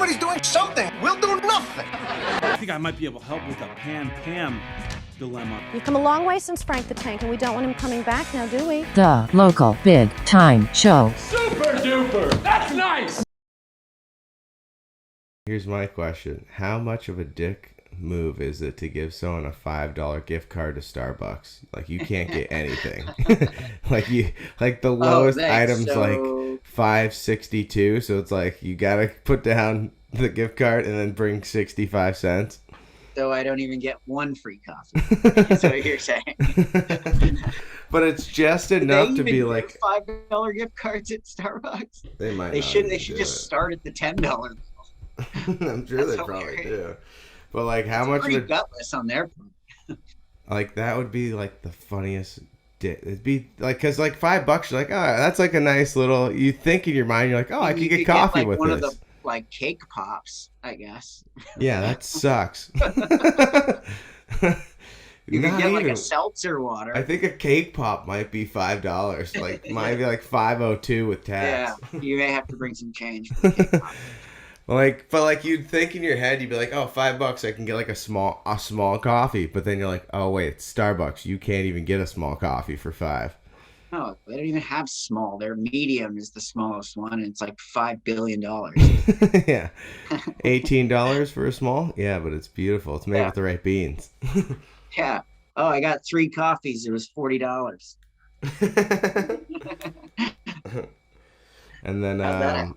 Everybody's doing something. We'll do nothing. I think I might be able to help with the Pan-Pam dilemma. We've come a long way since Frank the Tank, and we don't want him coming back now, do we? The local big time show. Super duper! That's nice! Here's my question. How much of a dick move is it to give someone a $5 gift card to Starbucks? Like, you can't get anything. like the lowest item's like $5.62, so it's like you gotta put down the gift card and then bring 65 cents. So I don't even get one free coffee. That's what you're saying. But it's just enough to be like $5 gift cards at Starbucks. They might. They should just start at the $10 level. I'm sure they probably do. But like, how much? Pretty gutless on their part. Like, that would be like the funniest. It'd be like, cause like $5, you're like, oh, that's like a nice little. You think in your mind, you're like, oh, I could get coffee with one this. Of the like cake pops, I guess. Yeah, that sucks. You can get like a seltzer water. I think a cake pop might be $5. Like, might be like $5.02 with tax. Yeah, you may have to bring some change for the cake pop. But like you'd think in your head, you'd be like, oh, $5, I can get like a small coffee. But then you're like, oh wait, it's Starbucks. You can't even get a small coffee for $5. No, they don't even have small. Their medium is the smallest one, and it's like $5 billion. Yeah, $18 for a small. Yeah, but it's beautiful. It's made with the right beans. Yeah. Oh, I got 3 coffees. It was $40. And then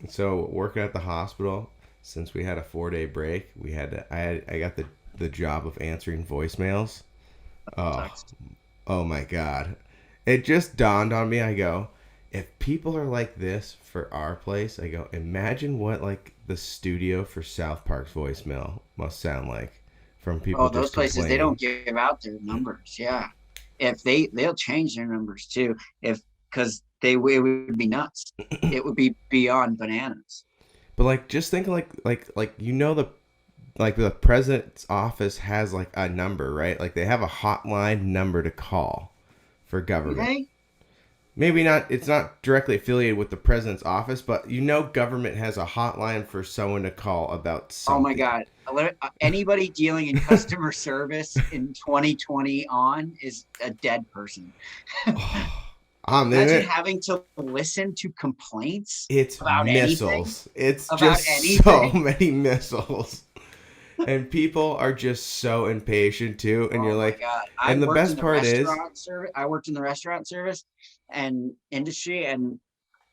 so working at the hospital, since we had a 4-day break, I got the job of answering voicemails. Oh my God. It just dawned on me. I go, if people are like this for our place, I go, imagine what like the studio for South Park's voicemail must sound like from people. Oh, those places, they don't give out their numbers. Yeah. If they'll change their numbers too. Because it would be nuts. It would be beyond bananas. But like, just think like the president's office has like a number, right? Like they have a hotline number to call for government. Okay. Maybe not. It's not directly affiliated with the president's office, but government has a hotline for someone to call about something. Oh my God! Anybody dealing in customer service in 2020 on is a dead person. Imagine having to listen to complaints. It's about missiles. Anything, it's just so many missiles. And people are just so impatient too. And you're like, and the best part is, I worked in the restaurant service and industry, and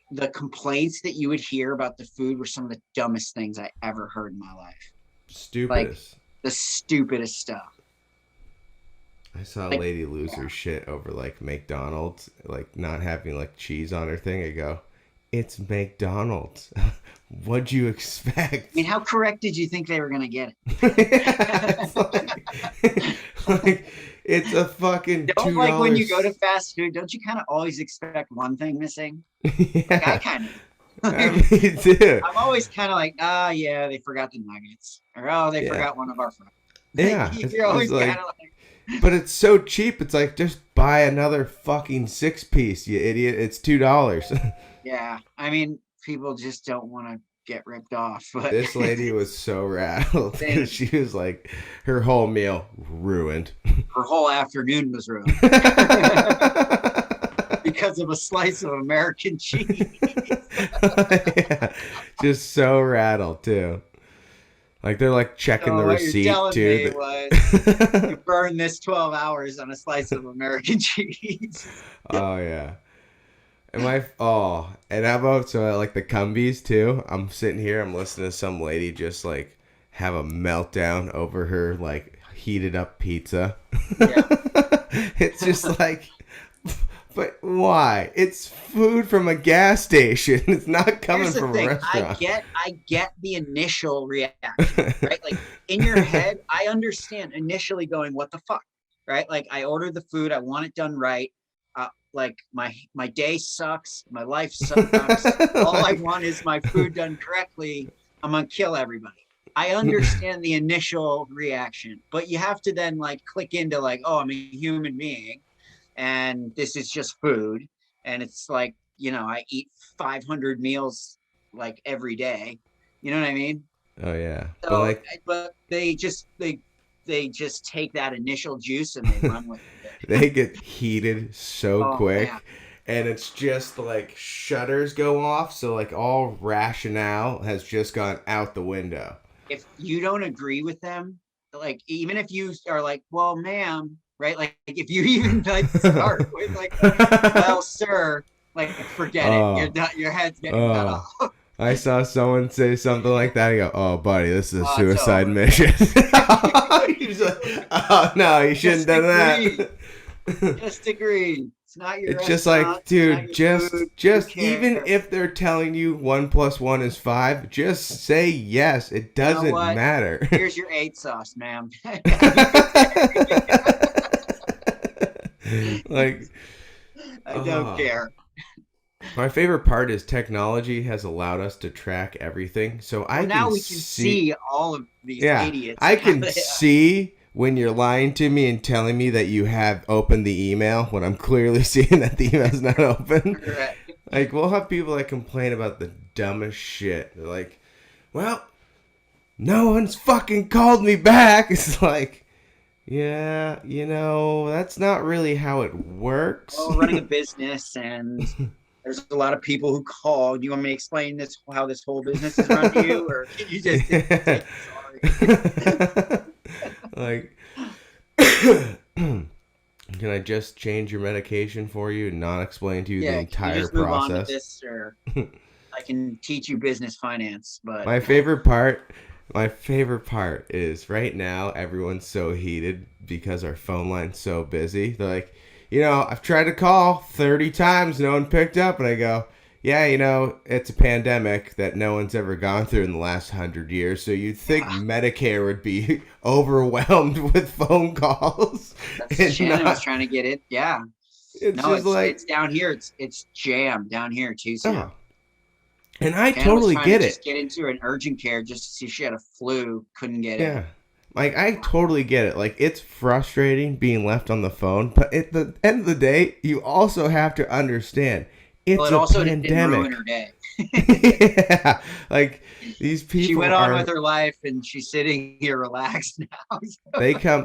the complaints that you would hear about the food were some of the dumbest things I ever heard in my life. Stupidest. Like the stupidest stuff. I saw a lady lose her shit over like McDonald's, like not having like cheese on her thing. I go, it's McDonald's. What'd you expect? I mean, how correct did you think they were gonna get it? like, it's a fucking $2. Like when you go to fast food, don't you kind of always expect one thing missing? Yeah. Like I kind of. Me too. I'm always kind of like, yeah, they forgot the nuggets, or they forgot one of our fries. Yeah, you're always kind of like. But it's so cheap. It's like, just buy another fucking 6-piece, you idiot. It's $2. Yeah, I mean, people just don't want to get ripped off. But this lady was so rattled. She was like, her whole meal ruined. Her whole afternoon was ruined because of a slice of American cheese. Yeah, just so rattled too. Like they're like checking the receipt too. You burn this 12 hours on a slice of American cheese. Oh yeah. And and how about like the Cumbies too? I'm sitting here, I'm listening to some lady just like have a meltdown over her like heated up pizza. Yeah. It's just like, but why? It's food from a gas station. It's not coming from a restaurant. I get the initial reaction, right? Like in your head, I understand initially going, what the fuck, right? Like I ordered the food, I want it done right. Like my day sucks, my life sucks. All I want is my food done correctly. I'm gonna kill everybody. I understand the initial reaction, but you have to then like click into like, oh, I'm a human being, and this is just food, and it's like, I eat 500 meals like every day, You know what I mean? Oh yeah. So, But like but they just take that initial juice and they run with it. they get heated so Oh, quick. man. And it's just like shutters go off, so like all rationale has just gone out the window. If you don't agree with them, like even if you are like, well, ma'am, right? Like if you even like start with like, well, sir, like forget Oh. it. You're not, your head's getting cut Oh. off. I saw someone say something like that. I go, "Oh, buddy, this is a Oh, it's suicide over. mission." He's like, "Oh no, you shouldn't have done that." Just agree. It's not your It's just restaurant, like, it's not dude, your just food, just who even cares? if they're telling you 1 + 1 is 5, just say yes. It doesn't what? matter. Here's your 8 sauce, ma'am. Like, I don't care. my favorite part is technology has allowed us to track everything. So I Well, now can we can see all of these yeah, idiots. I can see when you're lying to me and telling me that you have opened the email when I'm clearly seeing that the email's not open. Correct. Like, we'll have people that complain about the dumbest shit. They're like, well, no one's fucking called me back. It's like, yeah, that's not really how it works. Well, running a business, and there's a lot of people who call. Do you want me to explain how this whole business is run to you, or can you just say sorry? Like, can I just change your medication for you and not explain to you the Can you entire just move on to process? this, or I can teach you business finance. But My favorite part is right now everyone's so heated because our phone line's so busy. They're like, I've tried to call 30 times, no one picked up, and I go, yeah, it's a pandemic that no one's ever gone through in the last 100 years, so you'd think Medicare would be overwhelmed with phone calls. that's Shannon was trying to get it. Yeah. It's No, just like, it's down here. It's jammed down here too. So oh. And I Shannon totally was trying get to it. just get into an urgent care just to see if she had a flu. Couldn't get it. Yeah. Like, I totally get it. Like, it's frustrating being left on the phone, but at the end of the day, you also have to understand it's Well, it a also didn't ruin pandemic. her day. Yeah. Like, these people She went on with her life, and she's sitting here relaxed now.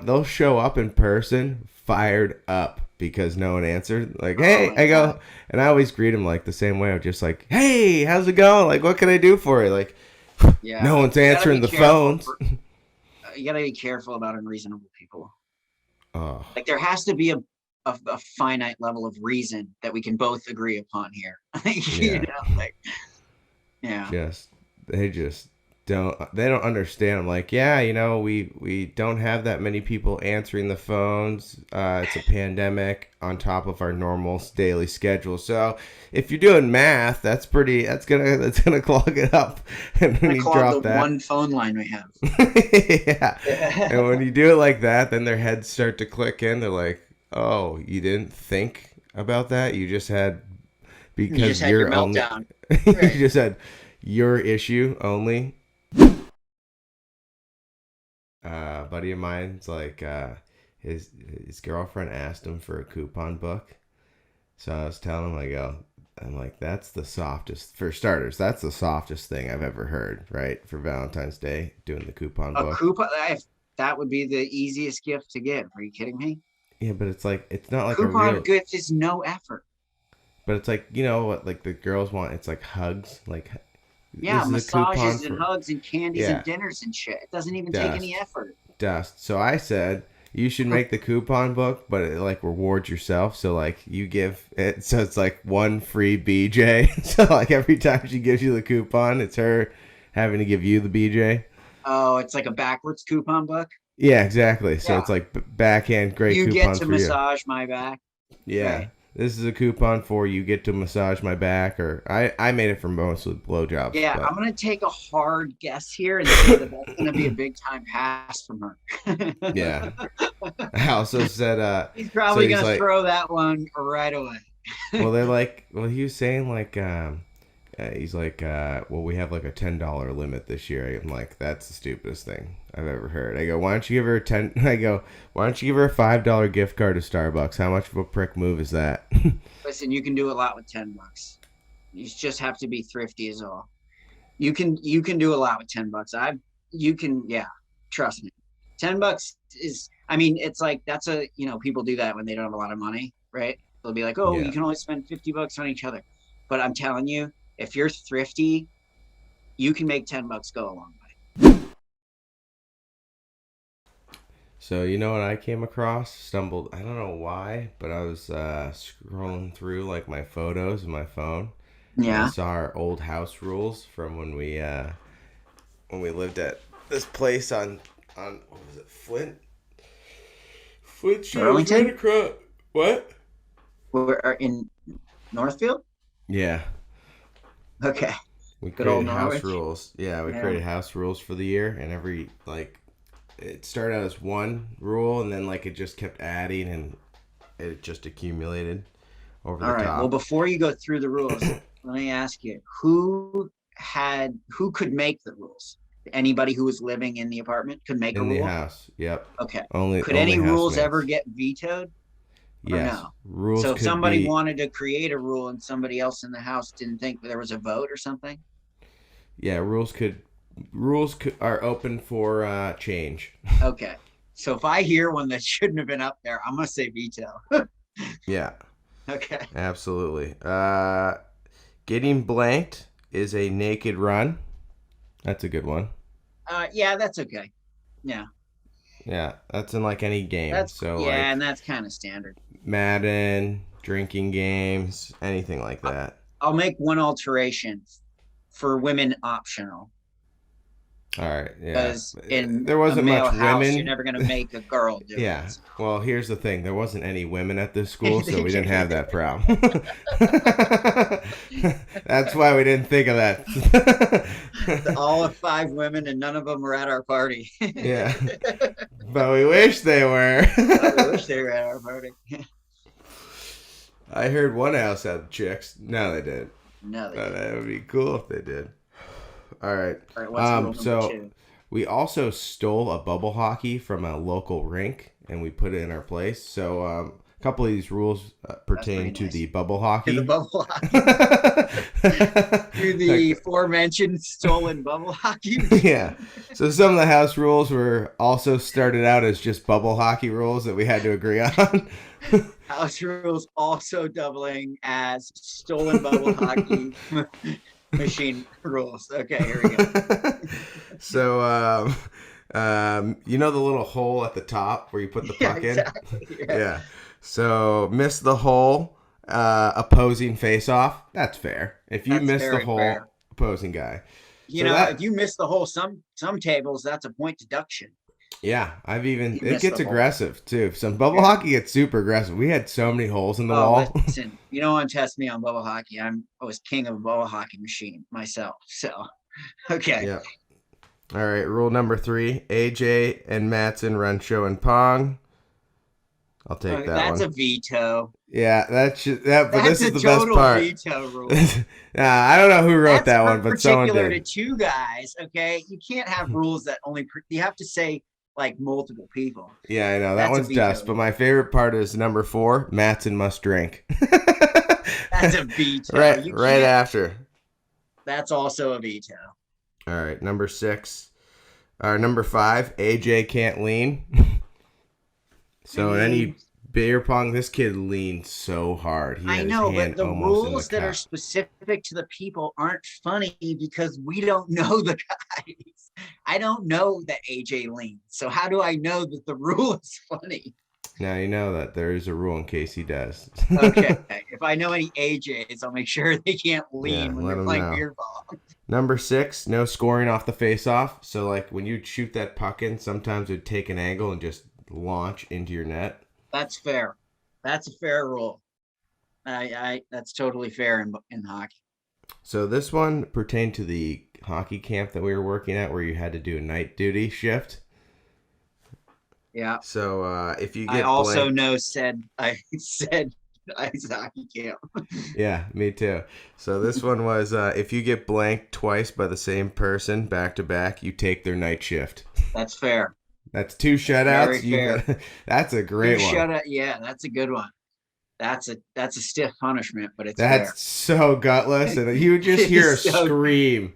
they'll show up in person fired up because no one answered. Like, Oh hey, my I go, God. and I always greet them like the same way. I'm just like, hey, how's it going? Like, what can I do for you? Like, Yeah. no one's You gotta answering be the careful phones. You gotta be careful about unreasonable people. Oh, Like there has to be a finite level of reason that we can both agree upon here. Yeah. Yeah. they just don't understand. I'm like, yeah, we don't have that many people answering the phones. It's a pandemic on top of our normal daily schedule. So if you're doing math, that's gonna clog it up. And when I you called drop the that, one phone line we have. yeah. And when you do it like that, then their heads start to click in. They're like, oh, you didn't think about that? You just had because You just had you're your only meltdown. you Right. just had your issue only. Buddy of mine's like, his girlfriend asked him for a coupon book. So I was telling him, I'm like, that's the softest, for starters, that's the softest thing I've ever heard, right? For Valentine's Day, doing the coupon A book. coupon, that would be the easiest gift to give. Are you kidding me? Yeah, but it's like, it's not like a Coupon real, gift is no effort. but it's like, what, like the girls want, it's like hugs, like, Yeah, this is a coupon massages and for hugs and candies Yeah. and dinners and shit. It doesn't even take any effort. dust. So I said, you should make the coupon book, but it like rewards yourself. So like you give it, so it's like one free BJ. So like every time she gives you the coupon, it's her having to give you the BJ. Oh, it's like a backwards coupon book. Yeah, exactly. So Yeah. it's like backhand, great You coupon get to for massage my back. you. Yeah. Right. This is a coupon for you get to massage my back, or I made it for mostly blowjobs. Yeah, but- I'm gonna take a hard guess here and say that that's gonna be a big time pass from her. Yeah. I also said, He's probably So he's gonna like- throw that one right away. well, they're like, well, he was saying like, he's like, well, we have like a $10 limit this year. I'm like, that's the stupidest thing I've ever heard. I go, why don't you give her why don't you give her a $5 gift card to Starbucks? How much of a prick move is that? Listen, you can do a lot with $10. You just have to be thrifty, is all. You can do a lot with $10. Yeah, trust me. $10 is, I mean, it's like, that's a, people do that when they don't have a lot of money, right? They'll be like, oh, Yeah. you can only spend $50 on each other. But I'm telling you, if you're thrifty, you can make $10 go a long way. So you know what I came across? Stumbled. I don't know why, but I was scrolling through like my photos in my phone. And I Yeah. saw our old house rules from when we lived at this place on what was it, Flint? Flint Shields, Burlington? right across. What? We're in Northfield? Yeah. Okay. We Good old created house Norwich. rules. Yeah, we Yeah. created house rules for the year, and every it started out as one rule, and then like it just kept adding, and it just accumulated over All the right. top. Well, before you go through the rules, let me ask you, who could make the rules? Anybody who was living in the apartment could make a In the rule? house, yep. Okay. Only Could only any rules housemates. ever get vetoed? Or Yes. no? Rules So if could somebody be. wanted to create a rule and somebody else in the house didn't think there was a vote or something? Yeah, rules are open for change. Okay. So if I hear one that shouldn't have been up there, I'm gonna say veto. Yeah, Okay. absolutely. Getting blanked is a naked run. That's a good one. Yeah, that's okay. Yeah. Yeah, that's in like any game. That's So yeah, like and that's kind of standard. Madden, drinking games, anything like that. I'll make one alteration for women optional. All right, yeah. Because in There wasn't a male much house, women. you're never gonna make a girl do Yeah. it. Well, here's the thing. There wasn't any women at this school, so we didn't have that problem. That's why we didn't think of that. All of 5 women and none of them were at our party. Yeah. But we wish they were. I wish they were at our party. I heard one house had chicks. No, they didn't. No, they But didn't. that would be cool if they did. All right. All right, what's rule number So 2? we also stole a bubble hockey from a local rink, and we put it in our place. So a couple of these rules pertain pretty to nice. the bubble hockey. To the bubble hockey. To the aforementioned stolen bubble hockey. Yeah. So some of the house rules were also started out as just bubble hockey rules that we had to agree on. House rules also doubling as stolen bubble hockey machine rules. Okay, here we go. So, you know the little hole at the top where you put the puck in? Exactly. Yeah. Yeah. So miss the hole, opposing face off. That's fair. If you That's miss the very hole, fair. opposing guy. You So know, that- if you miss the hole, some tables, that's a point deduction. Yeah, I've even You it missed gets the hole. aggressive too. Some bubble hockey gets super aggressive. We had so many holes in the Oh, wall. listen, you don't want to test me on bubble hockey. I was king of a bubble hockey machine myself. So, okay. Yeah. All right. Rule number 3: AJ and Matson run show and pong. I'll take that That's one. a veto. Yeah, that's just, that. But That's this is a the best total part. veto rule. I don't know who wrote That's that one, but someone particular did. to 2 guys. Okay, you can't have rules that only you have to say like multiple people. Yeah, I know that That's a one's veto. dust. But my favorite part is number 4: Matson must drink. That's a veto. right, You right can't- after. That's also a veto. All right, number 6. Number 5: AJ can't lean. So in any beer pong, this kid leaned so hard. He I had his know, hand but the almost in rules the that are cup. specific to the people aren't funny because we don't know the guys. I don't know that AJ leans. So how do I know that the rule is funny? Now you know that there is a rule in case he does. Okay. If I know any AJs, I'll make sure they can't lean Yeah, when let they're 'em playing know. beer ball. Number 6: no scoring off the face-off. So like when you shoot that puck in, sometimes it'd take an angle and just launch into your net. That's fair. That's a fair rule. That's totally fair in hockey. So this one pertained to the hockey camp that we were working at, where you had to do a night duty shift. Yeah. So if you get I also blanked- know I said ice hockey camp. Yeah, me too. So this one was if you get blanked twice by the same person back to back, you take their night shift. That's fair. That's 2 shutouts. Very fair. That's a great one. Shut up. Yeah, that's a good one. That's a stiff punishment, but it's That's fair. so gutless, and you would just hear a So- scream.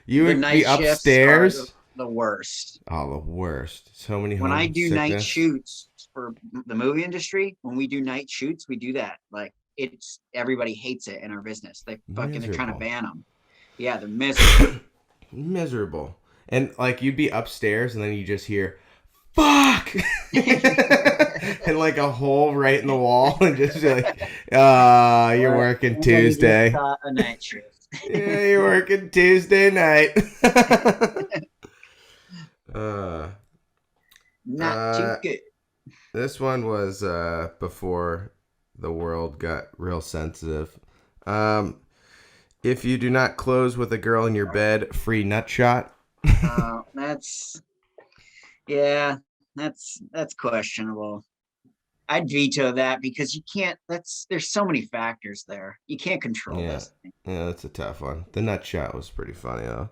You The would night be shifts are upstairs. the worst. Oh, the worst. So many When I do night homesickness. shoots for the movie industry, when we do night shoots, we do that. Like it's everybody hates it in our business. They're trying to Miserable. ban them. Yeah, they're miserable. Miserable. And like you'd be upstairs and then you just hear fuck and like a hole right in the wall and just be like, you're working And then you just Tuesday. got a night shift. Yeah, you're working Tuesday night. Not too good. This one was before the world got real sensitive. If you do not close with a girl in your bed, free nut shot. That's questionable. I'd veto that because you can't. There's so many factors there. You can't control Yeah. this thing. Yeah, that's a tough one. The nut shot was pretty funny though.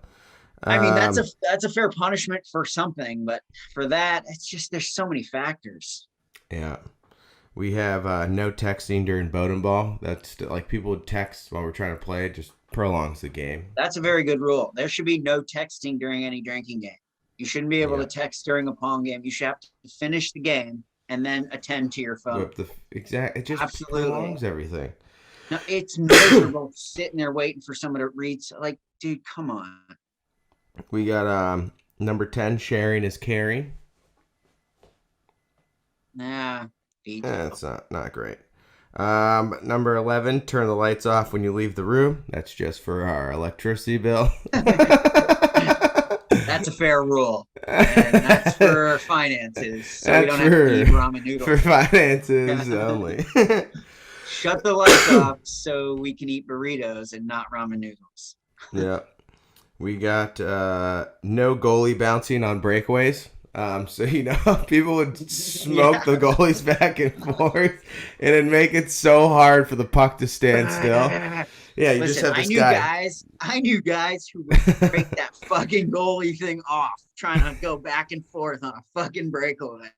I mean, that's a fair punishment for something, but for that, it's just there's so many factors. Yeah. We have no texting during Bowden Ball. That's like people would text while we're trying to play. It just prolongs the game. That's a very good rule. There should be no texting during any drinking game. You shouldn't be able to text during a Pong game. You should have to finish the game and then attend to your phone. It just Absolutely. prolongs everything. No, it's miserable sitting there waiting for someone to read. Like, dude, come on. We got number 10, sharing is caring. Nah, veto. That's not great. Number 11, turn the lights off when you leave the room. That's just for our electricity bill. That's a fair rule. And that's for finances. So we don't have to eat ramen noodles. For finances only. Shut the lights off so we can eat burritos and not ramen noodles. Yeah. We got no goalie bouncing on breakaways. So, you know, people would smoke the goalies back and forth and it'd make it so hard for the puck to stand still. Yeah, you just have this guy. I knew guys who would break that fucking goalie thing off trying to go back and forth on a fucking breakaway.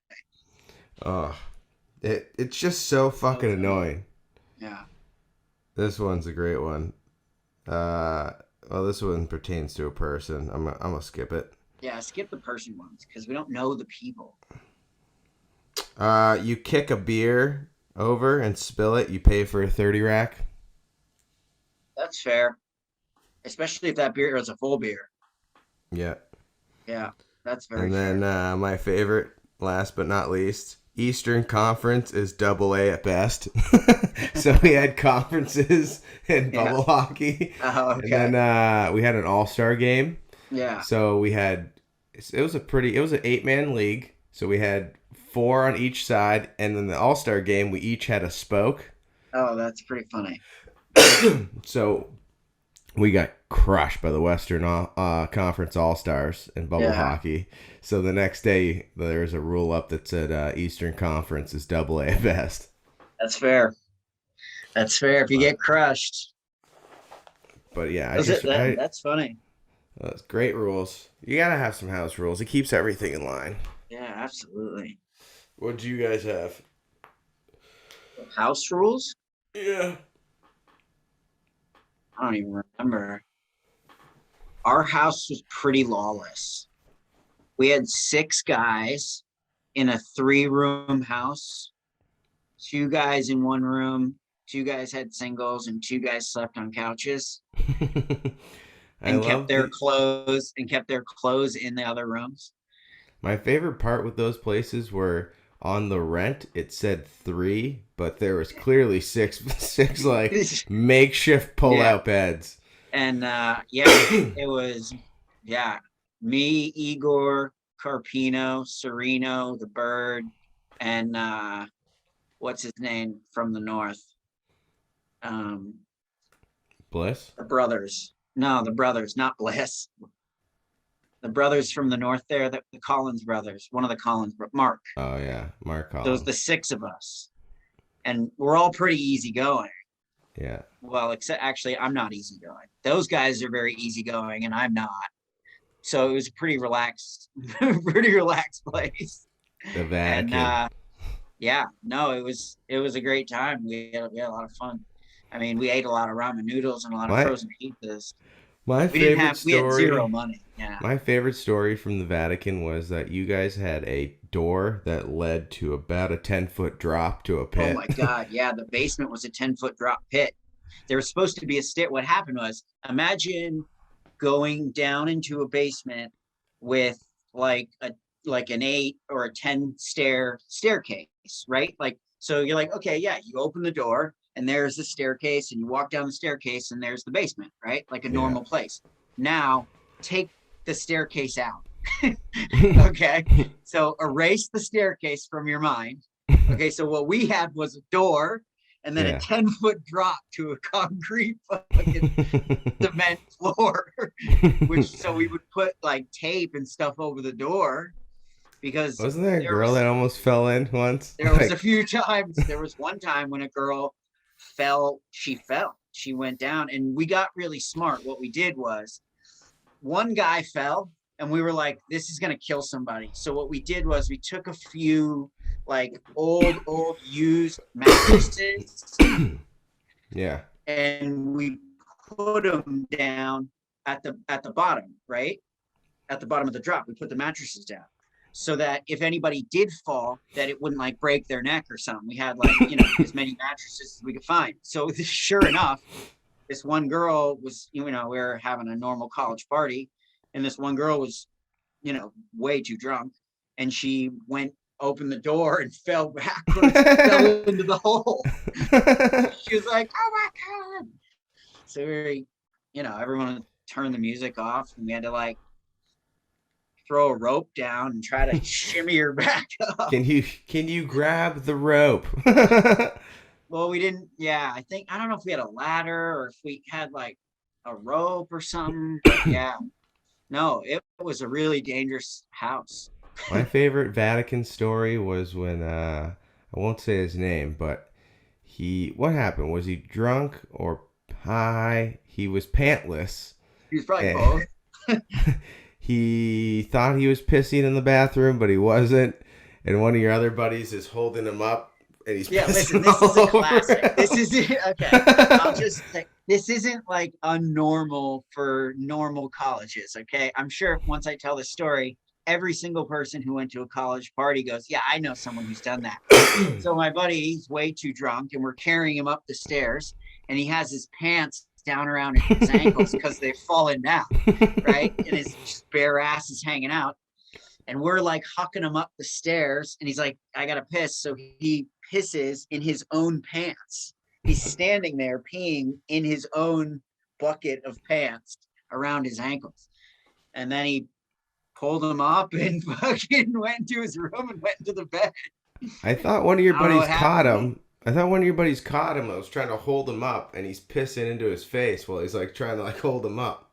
Oh, it's just so fucking annoying. Yeah. This one's a great one. Well, this one pertains to a person. I'm gonna skip it. Yeah, skip the person ones because we don't know the people. You kick a beer over and spill it. You pay for a 30 rack. That's fair, especially if that beer is a full beer. Yeah. Yeah, that's very. And fair. then my favorite, last but not least, Eastern Conference is AA at best. So we had conferences in bubble hockey. Oh, okay. And then we had an all-star game. Yeah. So we had, it was an 8-man league. So we had 4 on each side. And then the all-star game, we each had a spoke. Oh, that's pretty funny. So we got crushed by the Western Conference All-Stars in bubble hockey. So the next day, there was a rule up that said Eastern Conference is AA at best. That's fair. That's fair if you get crushed. But yeah, That's funny. That's great rules. You gotta have some house rules. It keeps everything in line. Yeah, absolutely. What do you guys have? House rules? Yeah. I don't even remember. Our house was pretty lawless. We had 6 guys in a 3-room house. 2 guys in one room. 2 guys had singles, and 2 guys slept on couches and kept their clothes in the other rooms. My favorite part with those places were on the rent. It said 3, but there was clearly 6 like makeshift pull-out beds. And it was me, Igor, Carpino, Sereno, the Bird, and what's his name from the north? Bliss? The brothers. No, the brothers, not Bliss. The brothers from the north there, the Collins brothers, one of the Collins, Mark. Oh yeah, Mark Collins. Those the 6 of us. And we're all pretty easygoing. Yeah. Well, except actually I'm not easygoing. Those guys are very easygoing and I'm not. So it was a pretty relaxed place. The Vatican. And it was a great time. We had a lot of fun. I mean, we ate a lot of ramen noodles and a lot of frozen pizzas. My We didn't favorite have, we had story. zero money. Yeah. My favorite story from the Vatican was that you guys had a door that led to about a 10-foot drop to a Oh pit. my God. Yeah. The basement was a 10-foot drop pit. There was supposed to be a stair. What happened was, imagine going down into a basement with like an 8 or a 10 staircase, right? Like, so you're like, okay, yeah, you open the door and there's the staircase and you walk down the staircase and there's the basement, right? Like a Yeah. normal place. Now take the staircase out. Okay. So erase the staircase from your mind. Okay. So what we had was a door and then Yeah. a 10-foot drop to a concrete fucking cement floor, which so we would put like tape and stuff over the door because Wasn't there a there girl was- that almost fell in once? there was Like, a few times. There was one time when a girl fell. She went down, and we got really smart. What we did was, one guy fell, and we were like, "This is gonna kill somebody." So what we did was we took a few like old used mattresses yeah. and we put them down at the bottom, right? At the bottom of the drop, we put the mattresses down so that if anybody did fall, that it wouldn't like break their neck or something. We had like, as many mattresses as we could find. So sure enough, this one girl was, we were having a normal college party, and this one girl was, way too drunk, and she opened the door and fell backwards, fell into the hole. She was like, "Oh my God." So everyone turned the music off, and we had to like throw a rope down and try to shimmy her back up. Can you grab the rope? Well, we didn't. Yeah, I don't know if we had a ladder or if we had like a rope or something. But yeah, no, it was a really dangerous house. My favorite Vatican story was when I won't say his name, but what happened? Was he drunk or high? He was pantless. He was probably Yeah. both. He thought he was pissing in the bathroom, but he wasn't. And one of your other buddies is holding him up, and he's Yeah, pissing listen, this all is a over classic. him. This is okay. I'll just say this isn't like unnormal for normal colleges. Okay, I'm sure once I tell the story, every single person who went to a college party goes, "Yeah, I know someone who's done that." So my buddy, he's way too drunk, and we're carrying him up the stairs, and he has his pants down around his ankles because they've fallen down, right? And his bare ass is hanging out. And we're like hucking him up the stairs, and he's like, "I gotta piss." So he pisses in his own pants. He's standing there peeing in his own bucket of pants around his ankles. And then he pulled him up and fucking went into his room and went into the bed. I thought one of your I don't know buddies what caught happened. him. I thought one of your buddies caught him. I was trying to hold him up, and he's pissing into his face while he's like trying to like hold him up.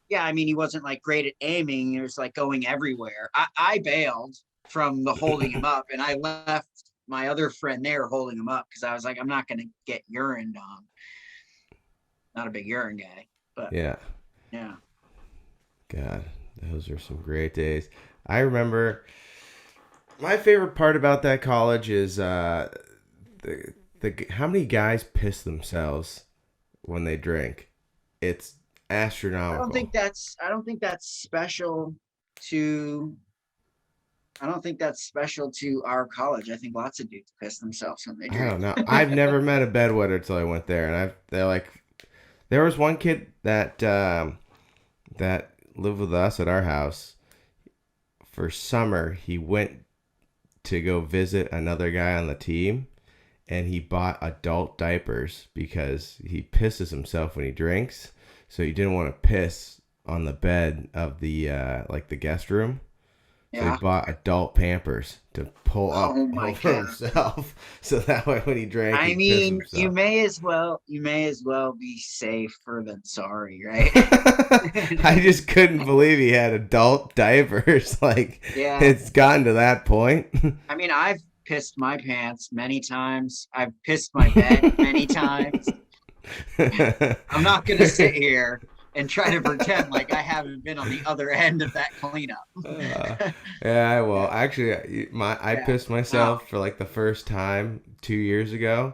Yeah, I mean, he wasn't like great at aiming. He was like going everywhere. I bailed from the holding him up, and I left my other friend there holding him up because I was like, I'm not going to get urined on. Not a big urine guy, but Yeah. yeah. God, those are some great days. I remember my favorite part about that college is the how many guys piss themselves when they drink. It's astronomical. I don't think that's special to. I don't think that's special to our college. I think lots of dudes piss themselves when they I drink. don't know. I've never met a bedwetter until I went there, and they're like, there was one kid that that lived with us at our house. For summer, he went to go visit another guy on the team, and he bought adult diapers because he pisses himself when he drinks, so he didn't want to piss on the bed of the like the guest room. So Yeah. he bought adult Pampers to pull up Oh my over God. himself, so that way when he drank, I he'd mean, piss you himself. may as well be safer than sorry, right? I just couldn't believe he had adult diapers. Like, Yeah. it's gotten to that point. I mean, I've pissed my pants many times. I've pissed my bed many times. I'm not gonna sit here and try to pretend like I haven't been on the other end of that cleanup. Yeah, well, actually, I Yeah. pissed myself for like the first time 2 years ago.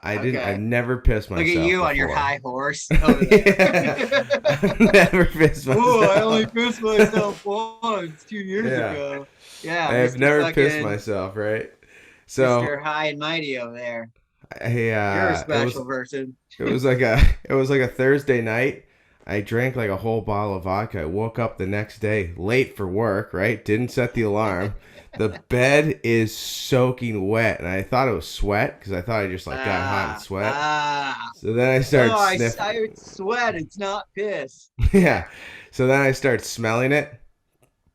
I didn't. Okay. I've never pissed myself. Look at you on your before. high horse over there. Yeah. I've never pissed myself. Oh, I only pissed myself once 2 years Yeah. ago. Yeah, I've Mr. never pissed fucking myself, right? So Mr. High and Mighty over there. You're You're a special person. It was like a Thursday night. I drank like a whole bottle of vodka. I woke up the next day late for work, right? Didn't set the alarm. The bed is soaking wet, and I thought it was sweat because I thought I just like got hot and sweat. So then I started sniffing. I sweat. It's not piss. Yeah. So then I start smelling it.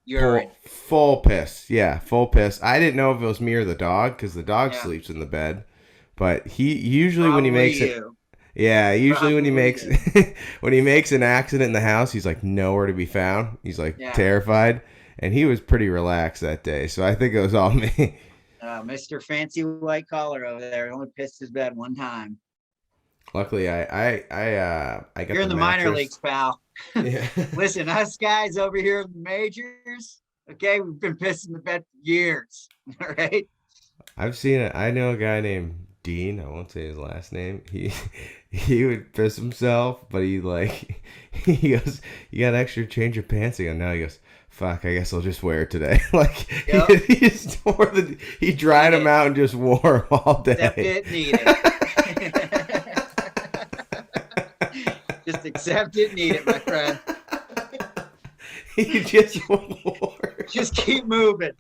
Urine. Full piss. Yeah, full piss. I didn't know if it was me or the dog because the dog Yeah. sleeps in the bed. But he usually when he Probably makes it. you. Yeah, usually when he Probably makes when he makes an accident in the house, he's like nowhere to be found. He's like Yeah. terrified, and he was pretty relaxed that day. So I think it was all me. Mr. Fancy White Collar over there only pissed his bed one time. Luckily, I got You're in the minor mattress. leagues, pal. Yeah. Listen, us guys over here in the majors, okay, we've been pissing the bed for years. All right. I've seen it. I know a guy named Dean. I won't say his last name. He would piss himself, but he goes, "You got an extra change of pants again?" Now he goes, "Fuck, I guess I'll just wear it today." Like Yep. he just wore he dried them out and just wore them all Accept day. it, need it. Just accept it, need it, my friend. He just wore. Just keep moving.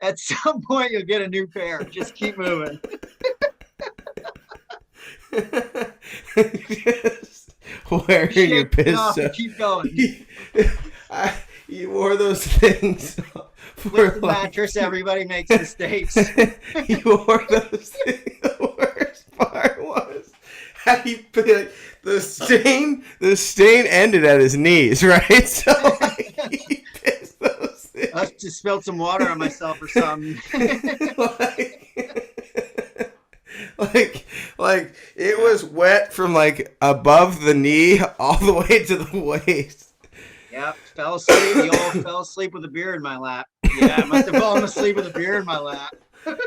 At some point, you'll get a new pair. Just keep moving. Just wearing your Shake it piss. off and keep going. You wore those things for With the like mattress, everybody makes mistakes. you wore those things. The worst part was how you put it, the stain ended at his knees, right? So he pissed those things. I just spilled some water on myself or something. like it was wet from like above the knee all the way to the waist. Yep, fell asleep. The old fell asleep with a beer in my lap. Yeah, I must have fallen asleep with a beer in my lap.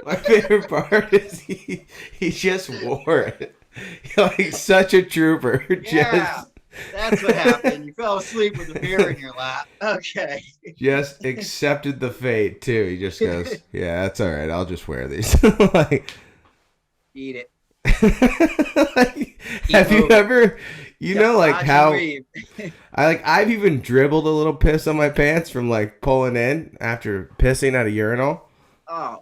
My favorite part is he just wore it. Like such a trooper. Yeah, that's what happened. You fell asleep with a beer in your lap. Okay. Just accepted the fate too. He just goes, "Yeah, that's all right. I'll just wear these." Like, Eat it. have you ever, know, like Dodge and how weave. I've even dribbled a little piss on my pants from like pulling in after pissing at a urinal. Oh,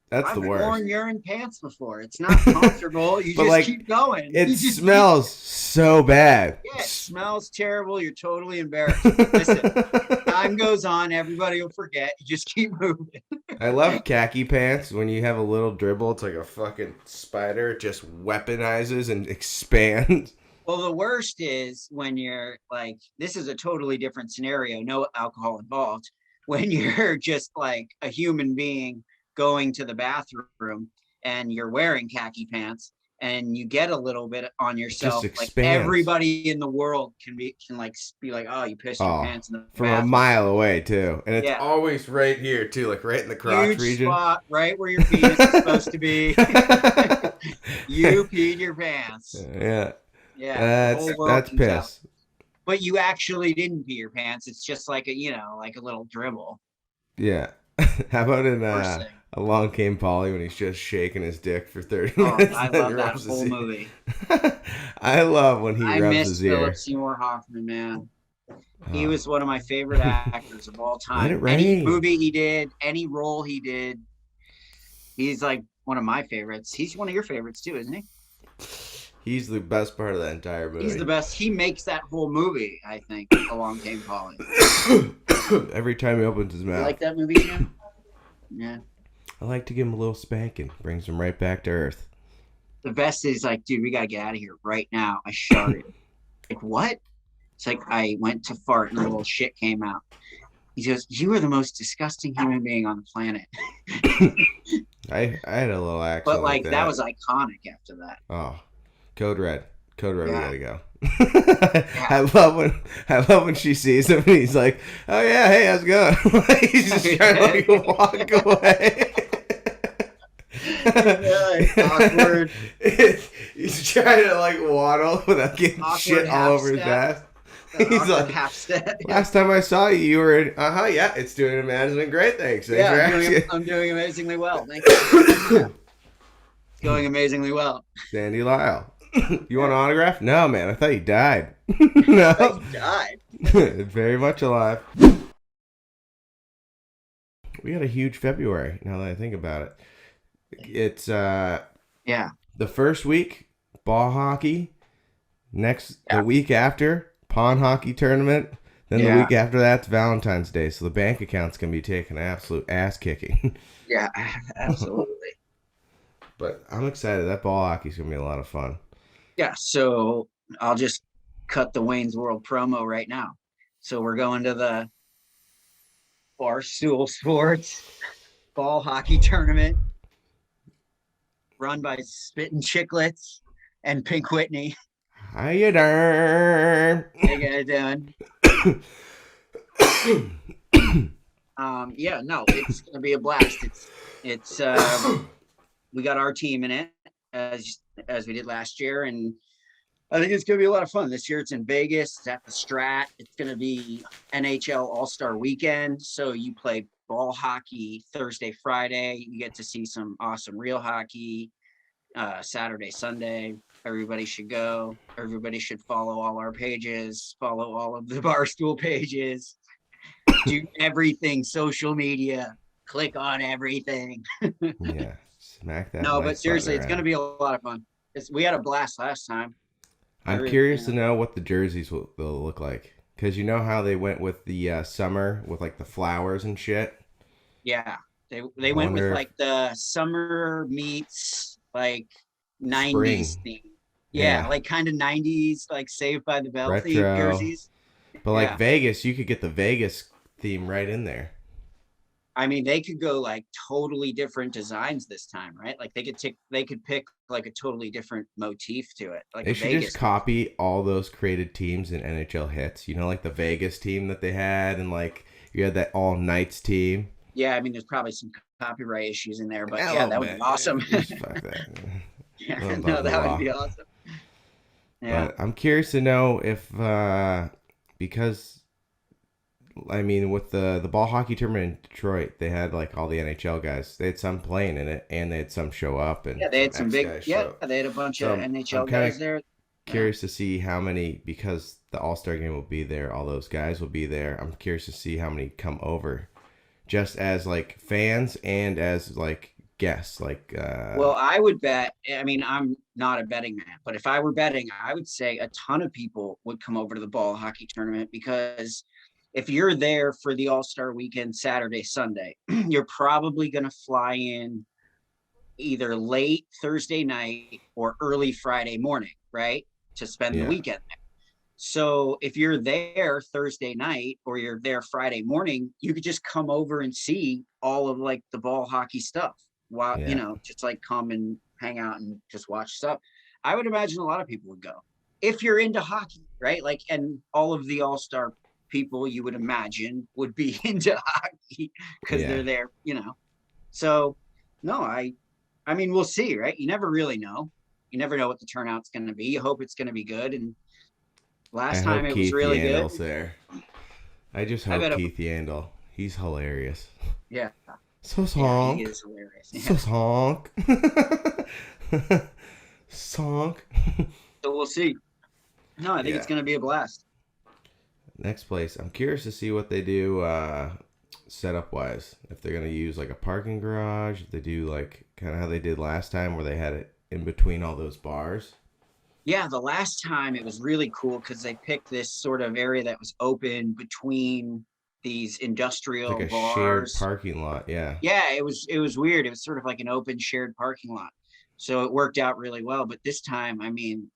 That's I've the worst. worn urine pants before. It's not comfortable. You But, just like, keep going. It You just smells so bad. Yeah, it smells terrible. You're totally embarrassed. Listen, time goes on. Everybody will forget. You just keep moving. I love khaki pants. When you have a little dribble, it's like a fucking spider. It just weaponizes and expands. Well, the worst is when you're like, this is a totally different scenario. No alcohol involved. When you're just like a human being going to the bathroom and you're wearing khaki pants and you get a little bit on yourself, like expands. everybody in the world can be like, oh, you pissed your pants in the From bathroom. a mile away too, and it's Yeah. always right here too, like right in the crotch Huge region. spot right where your penis is supposed to be. You peed your pants. Yeah, Yeah, the whole world that's comes out. piss. But you actually didn't pee your pants. It's just like a, like a little dribble. Yeah. How about in Worst thing. Along Came Polly when he's just shaking his dick for 30 Oh, minutes? I and then love that rubs his whole ear? movie. I love when he I rubs miss his ear. Philip Seymour Hoffman, man. He Oh. was one of my favorite actors of all time. Let it Any rain. movie he did, any role he did, he's like one of my favorites. He's one of your favorites too, isn't he? He's the best part of that entire movie. He's the best. He makes that whole movie, I think, Along Came Polly. Every time he opens his You mouth. like that movie, Jim? Yeah. I like to give him a little spanking. Brings him right back to earth. The best is like, dude, we gotta get out of here right now. I sharted. Like, what? It's like I went to fart and a little shit came out. He goes, "You are the most disgusting human being on the planet." I had a little accent. But like that was iconic after that. Oh, Code Red. Code Red, Yeah. we gotta go. I love when she sees him and he's like, "Oh yeah, hey, how's it going?" He's just trying to like walk away. Like, awkward. He's trying to like waddle without getting Awkward shit all over his half ass. The He's awkward like, half step. last time I saw you, you were in, yeah, it's doing amazingly great. Thanks. Thanks for asking. I'm doing amazingly well. Thank you. Yeah. It's going amazingly well. Sandy Lyle. You want an autograph? No, man. I thought you died. No. He died. Very much alive. We had a huge February, now that I think about it. It's Yeah. the first week, ball hockey. The week after, pond hockey tournament. Then the week after that's Valentine's Day. So the bank account's going to be taking an absolute ass kicking. Yeah, absolutely. But I'm excited. That ball hockey's going to be a lot of fun. Yeah, so I'll just cut the Wayne's World promo right now. So we're going to the Barstool Sports ball hockey tournament run by Spittin' Chicklets and Pink Whitney. How you doing? How you guys doing? Yeah, no, it's gonna be a blast. It's we got our team in it as we did last year, and I think it's gonna be a lot of fun. This year it's in Vegas, it's at the Strat. It's gonna be NHL All-Star Weekend, so you play ball hockey Thursday, Friday. You get to see some awesome real hockey. Saturday, Sunday. Everybody should go. Everybody should follow all our pages, follow all of the Barstool pages, do everything social media, click on everything. Yeah, smack that. No, but seriously, it's going to be a lot of fun. We had a blast last time. I'm curious to know what the jerseys will look like. Because you know how they went with the summer with like the flowers and shit? Yeah, they went with like the summer meets like 90s theme. Yeah, like kind of 90s, like Saved by the Bell theme jerseys. But like Vegas, you could get the Vegas theme right in there. I mean, they could go like totally different designs this time, right? Like they could pick like a totally different motif to it. Like they should just copy all those created teams in NHL hits. You know, like the Vegas team that they had, and like you had that All Knights team. Yeah, I mean, there's probably some copyright issues in there, but yeah, that would be awesome. Fuck that. Yeah, no, that would be awesome. Yeah, but I'm curious to know if because I mean, with the ball hockey tournament in Detroit, they had like all the NHL guys. They had some playing in it, and they had some show up. And yeah, they had some big. Yeah, they had a bunch of NHL guys there. Curious to see how many, because the All-Star game will be there. All those guys will be there. I'm curious to see how many come over, just as like fans and as like guests. Like, well, I would bet. I mean, I'm not a betting man, but if I were betting, I would say a ton of people would come over to the ball hockey tournament, because if you're there for the All-Star weekend, Saturday, Sunday, you're probably going to fly in either late Thursday night or early Friday morning, right? To spend the weekend there. So if you're there Thursday night or you're there Friday morning, you could just come over and see all of like the ball hockey stuff while, you know, just like come and hang out and just watch stuff. I would imagine a lot of people would go if you're into hockey, right? Like, and all of the All-Star people you would imagine would be into hockey because they're there, you know. So no, I mean, we'll see, right? You never really know. You never know what the turnout's going to be. You hope it's going to be good. And last time it was really good. There. I just hope Keith Yandel. He's hilarious. Yeah. So honk. Yeah, he is hilarious. Yeah. So honk. Sonk. So we'll see. No, I think it's going to be a blast. Next place, I'm curious to see what they do setup wise. If they're gonna use like a parking garage, if they do like kind of how they did last time, where they had it in between all those bars. Yeah, the last time it was really cool because they picked this sort of area that was open between these industrial like a bars. Shared parking lot. Yeah. Yeah, it was weird. It was sort of like an open shared parking lot, so it worked out really well. But this time, I mean,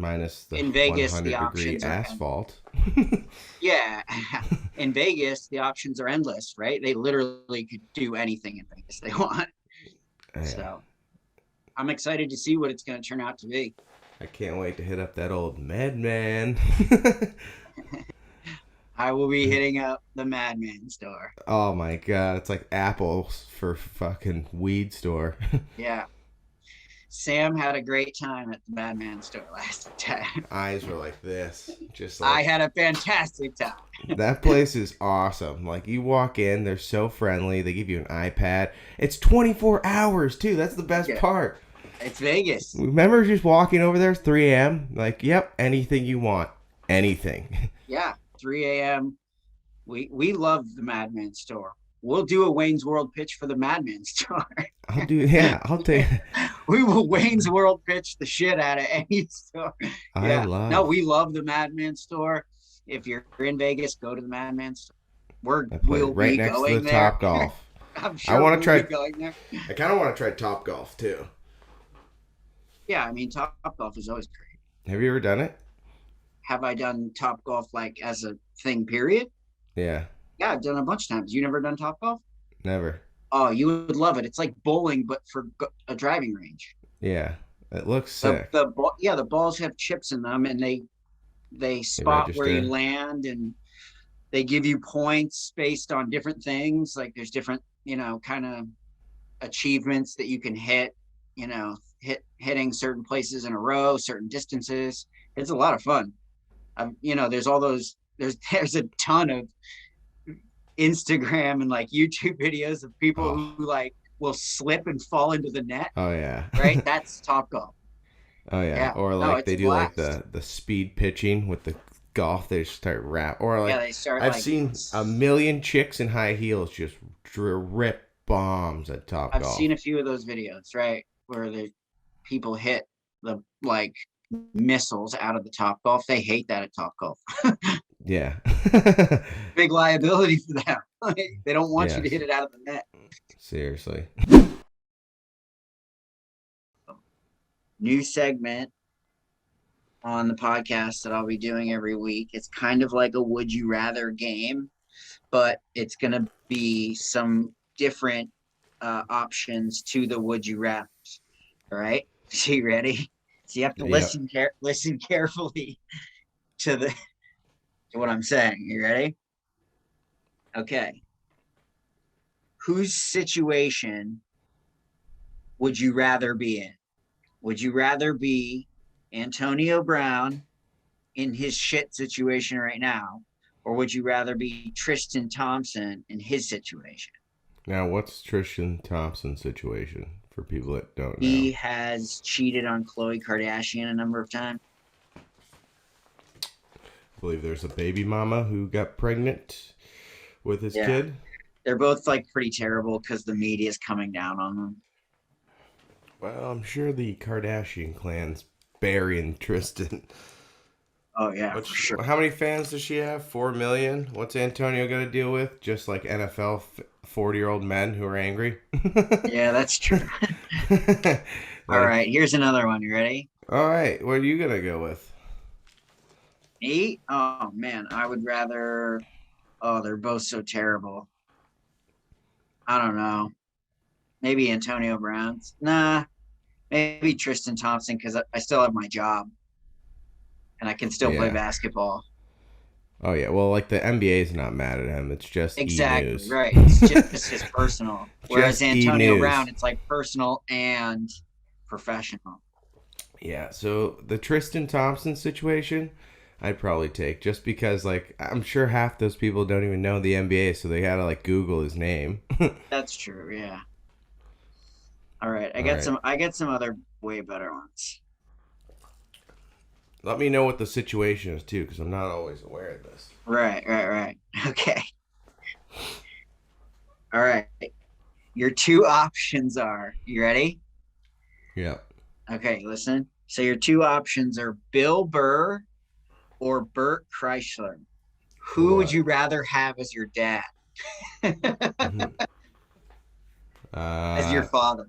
minus the in Vegas, the 100-degree options asphalt. Yeah, in Vegas, the options are endless, right? They literally could do anything in Vegas they want. Yeah. So I'm excited to see what it's going to turn out to be. I can't wait to hit up that old Med Man. I will be hitting up the Madman store. Oh my god, it's like apples for fucking weed store. Yeah. Sam had a great time at the Madman store last time. Eyes were like this, just I like had a fantastic time. that place is awesome. Like you walk in, they're so friendly. They give you an iPad. It's 24 hours too. That's the best Yeah. part. It's Vegas. Remember just walking over there, it's 3 a.m. Like, yep, anything you want, anything. Yeah, 3 a.m. We love the Madman store. We'll do a Wayne's World pitch for the Madman store. I'll take. We will Wayne's World pitch the shit out of any store. We love the Madman store. If you're in Vegas, go to the Madman store. We'll right be next going to the there. Top Golf. I'm sure wanna we'll try- be going there. I kind of want to try Top Golf too. Yeah, I mean, Top Golf is always great. Have you ever done it? Have I done Top Golf like as a thing, period? Yeah, Yeah, I've done a bunch of times. You never done Top Golf? never. Oh, you would love it. It's like bowling, but for a driving range. Yeah, it looks sick. The balls have chips in them, and they spot where you register. land, and they give you points based on different things. Like there's different, kind of achievements that you can hit. Hitting certain places in a row, certain distances. It's a lot of fun. There's all those. There's a ton of Instagram and like YouTube videos of people who like will slip and fall into the net. Oh yeah. Right, that's Top Golf. Oh yeah. Yeah. Or No, like it's they a do like blast. the speed pitching with the golf. They just start rap. Or like They start. I've seen a million chicks in high heels just rip bombs at Top I've Golf. seen a few of those videos, right, where the people hit the like missiles out of the Top Golf. They hate that at Top Golf. Yeah. Big liability for them. They don't want you to Yes. hit it out of the net. Seriously. New segment on the podcast that I'll be doing every week. It's kind of like a would you rather game, but it's going to be some different options to the would you rather. All right. So you ready? So you have to Yep. listen carefully to what I'm saying. You ready? Okay. Whose situation would you rather be in? Would you rather be Antonio Brown in his shit situation right now, or would you rather be Tristan Thompson in his situation? Now, what's Tristan Thompson's situation for people that don't know? He has cheated on Khloe Kardashian a number of times. I believe there's a baby mama who got pregnant with his Yeah. kid. They're both like pretty terrible because the media is coming down on them. Well, I'm sure the Kardashian clan's burying Tristan. Oh yeah, for sure. How many fans does she have? 4 million? What's Antonio got to deal with? Just like NFL 40-year-old men who are angry? Yeah, that's true. All right, here's another one. You ready? All right, what are you going to go with? Me? Oh man, I would rather. Oh, they're both so terrible. I don't know. Maybe Antonio Brown's. Nah, maybe Tristan Thompson because I still have my job and I can still play Yeah. basketball. Oh, yeah. Well, like the NBA is not mad at him. It's just Exactly, E-News. right. It's just his personal. Whereas Just Antonio E-News. Brown, it's like personal and professional. Yeah, so the Tristan Thompson situation, I'd probably take just because, like, I'm sure half those people don't even know the NBA, so they gotta, like, Google his name. That's true, yeah. All right, I All got right. I got some other way better ones. Let me know what the situation is, too, because I'm not always aware of this. Right. Okay. All right. Your two options are, you ready? Yeah. Okay, listen. So your two options are Bill Burr or Bert Kreischer. Who would What? you rather have as your dad? As your father?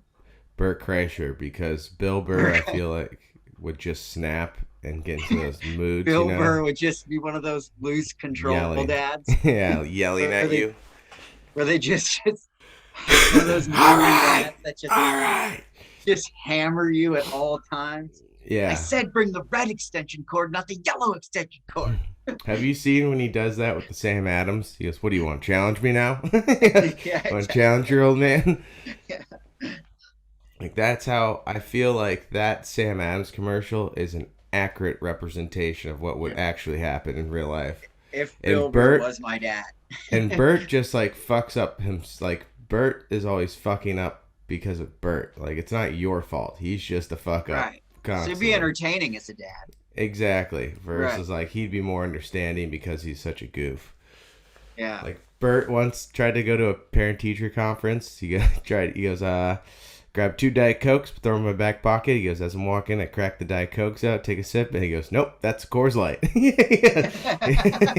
Bert Kreischer, because Bill Burr, I feel like, would just snap and get into those moods, Bill you know? Burr would just be one of those loose control Yelling. dads Yeah, yelling at Really? you. where they just one of those movie All right. dads that All right. just hammer you at all times. Yeah. I said bring the red extension cord, not the yellow extension cord. Have you seen when he does that with the Sam Adams? He goes, "What do you want? Challenge me now? Yeah, Want to challenge your old man?" Yeah. Like that's how I feel like that Sam Adams commercial is an accurate representation of what would actually happen in real life. If And Bill Bert- Burr was my dad. And Bert just like fucks up him. Like Bert is always fucking up because of Bert. Like it's not your fault. He's just a fuck up. Right. So it'd Constantly. be entertaining as a dad. Exactly. Versus Right. like he'd be more understanding because he's such a goof. Yeah. Like Bert once tried to go to a parent teacher conference. He goes, grab 2 Diet Cokes, throw them in my back pocket. He goes, as I'm walking, I crack the Diet Cokes out, take a sip, and he goes, nope, that's Coors Light.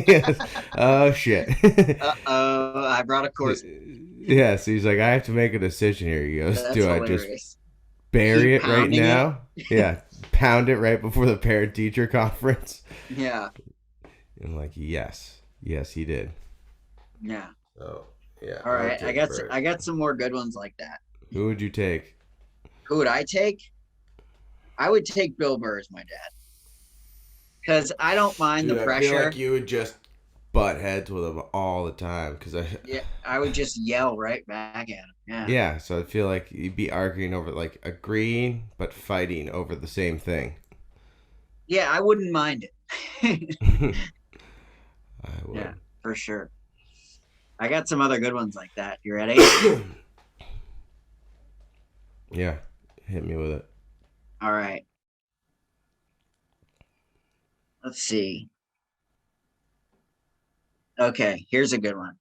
Yes. Oh shit. Uh-oh, I brought a course. Yeah, so he's like, I have to make a decision here. He goes, That's do I hilarious. just bury Keep it right pounding it? now? Yeah, pound it right before the parent teacher conference. Yeah. I'm like, yes, he did. Yeah. Oh, yeah. All right. I got some more good ones like that. Who would you take? Who would I take? I would take Bill Burr as my dad. Because I don't mind Dude, the I pressure. feel like you would just butt heads with him all the time. Yeah, I would just yell right back at him. Yeah. Yeah, so I feel like you'd be arguing over, like, agreeing, but fighting over the same thing. Yeah, I wouldn't mind it. I would. Yeah, for sure. I got some other good ones like that. You ready? Yeah, hit me with it. All right. Let's see. Okay, here's a good one.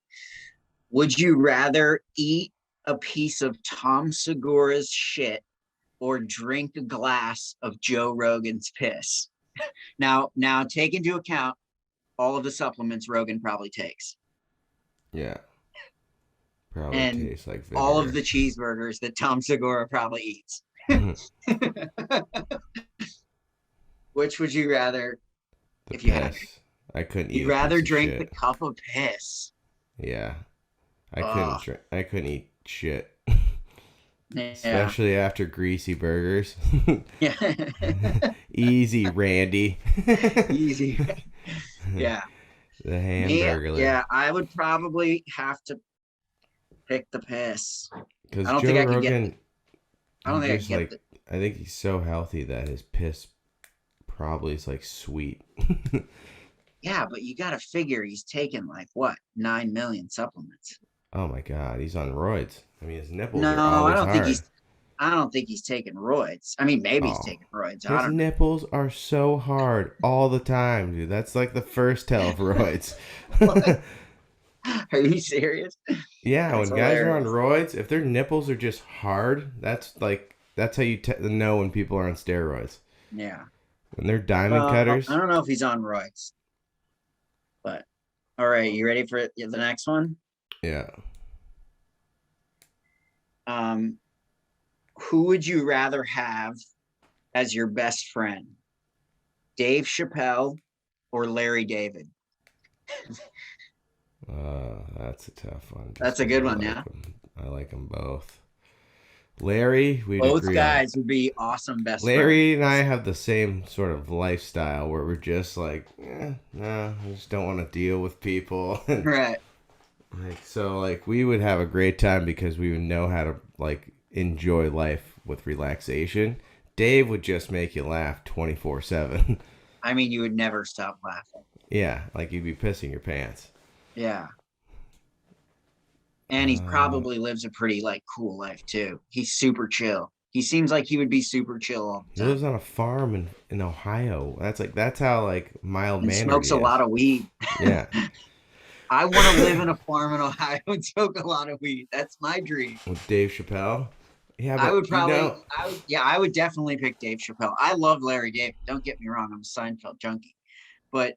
Would you rather eat a piece of Tom Segura's shit or drink a glass of Joe Rogan's piss? Now take into account all of the supplements Rogan probably takes. Yeah. Probably And tastes like vinegar. all of the cheeseburgers that Tom Segura probably eats. Which would you rather? The if you had piss. I couldn't eat. You'd a rather piece of drink shit. the cup of piss. Yeah. I Ugh. couldn't drink. I couldn't eat shit. Yeah. Especially after greasy burgers. Yeah. Easy, Randy. Easy. Yeah. The hamburger. Yeah, I would probably have to pick the piss. Because I don't Joe think I could Rogan, get. I don't think I just, can like, get. I think he's so healthy that his piss probably is like sweet. Yeah, but you got to figure he's taken like what 9 million supplements. Oh my god, he's on roids. I mean, his nipples No, are always I don't think hard. he's. I don't think he's taking roids. I mean, maybe he's Oh. taking roids. I His don't know. nipples are so hard all the time, dude. That's like the first tell of roids. Are you serious? Yeah, That's when guys are on hilarious. roids, if their nipples are just hard, that's how you know when people are on steroids. Yeah. When they're diamond cutters. I don't know if he's on roids. But all right, you ready for the next one? Yeah. Who would you rather have as your best friend? Dave Chappelle or Larry David? That's a tough one. just That's a 'cause good I one, like yeah. 'em. I like them both. Larry, we Both agree guys would be awesome best Larry and I have the same sort of lifestyle where we're just like, no, I just don't want to deal with people. friends. Right. Like we would have a great time because we would know how to like enjoy life with relaxation. Dave would just make you laugh 24/7. I mean, you would never stop laughing. Yeah, like you'd be pissing your pants. Yeah. And he probably lives a pretty like cool life too. He's super chill. He seems like he would be super chill all He the lives time. on a farm in Ohio. That's how like mild And mannered. smokes a lot of weed. Yeah. I want to live in a farm in Ohio and smoke a lot of weed. That's my dream. With Dave Chappelle. Yeah, but I would probably, you know, I would definitely pick Dave Chappelle. I love Larry David. Don't get me wrong, I'm a Seinfeld junkie, but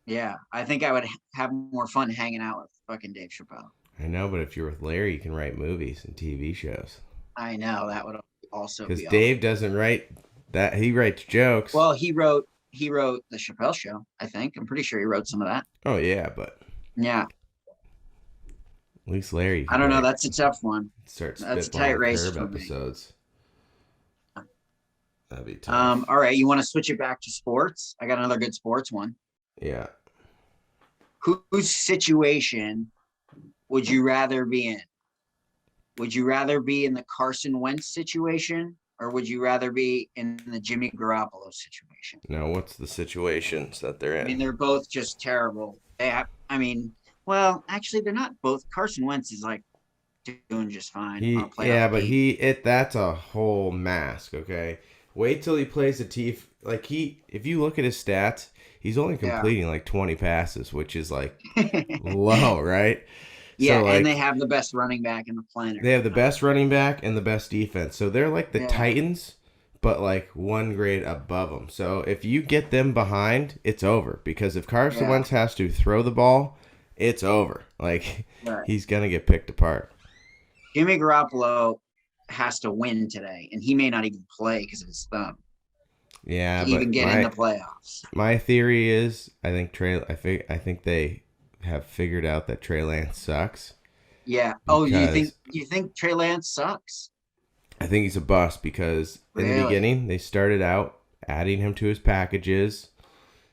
yeah, I think I would have more fun hanging out with fucking Dave Chappelle. I know, but if you're with Larry, you can write movies and TV shows. I know that would also Because be Dave doesn't write that; he writes jokes. Well, he wrote the Chappelle Show. I think I'm pretty sure he wrote some of that. Oh yeah, but Yeah, at least Larry. I don't know. That's a tough one. Starts that's a tight race for me. episodes. That'd be tough. All right, you want to switch it back to sports? I got another good sports one. Yeah. Whose situation would you rather be in? Would you rather be in the Carson Wentz situation, or would you rather be in the Jimmy Garoppolo situation? Now, what's the situations that they're I mean, in? they're both just terrible. They have, I mean, well, actually, they're not both. Carson Wentz is like doing just fine. That's a whole mask, okay? Wait till he plays the teeth. Like if you look at his stats, he's only completing like 20 passes, which is like low, right? Yeah, so, like, and they have the best running back in the planet. They have the best running back and the best defense. So they're like the Titans, but like one grade above them. So if you get them behind, it's over. Because if Carson Wentz has to throw the ball, it's over. Like, he's going to get picked apart. Jimmy Garoppolo has to win today, and he may not even play because of his thumb. Yeah, to even get in the playoffs. My theory is, I think they have figured out that Trey Lance sucks. Yeah. Oh, you think Trey Lance sucks? I think he's a bust because in the beginning they started out adding him to his packages.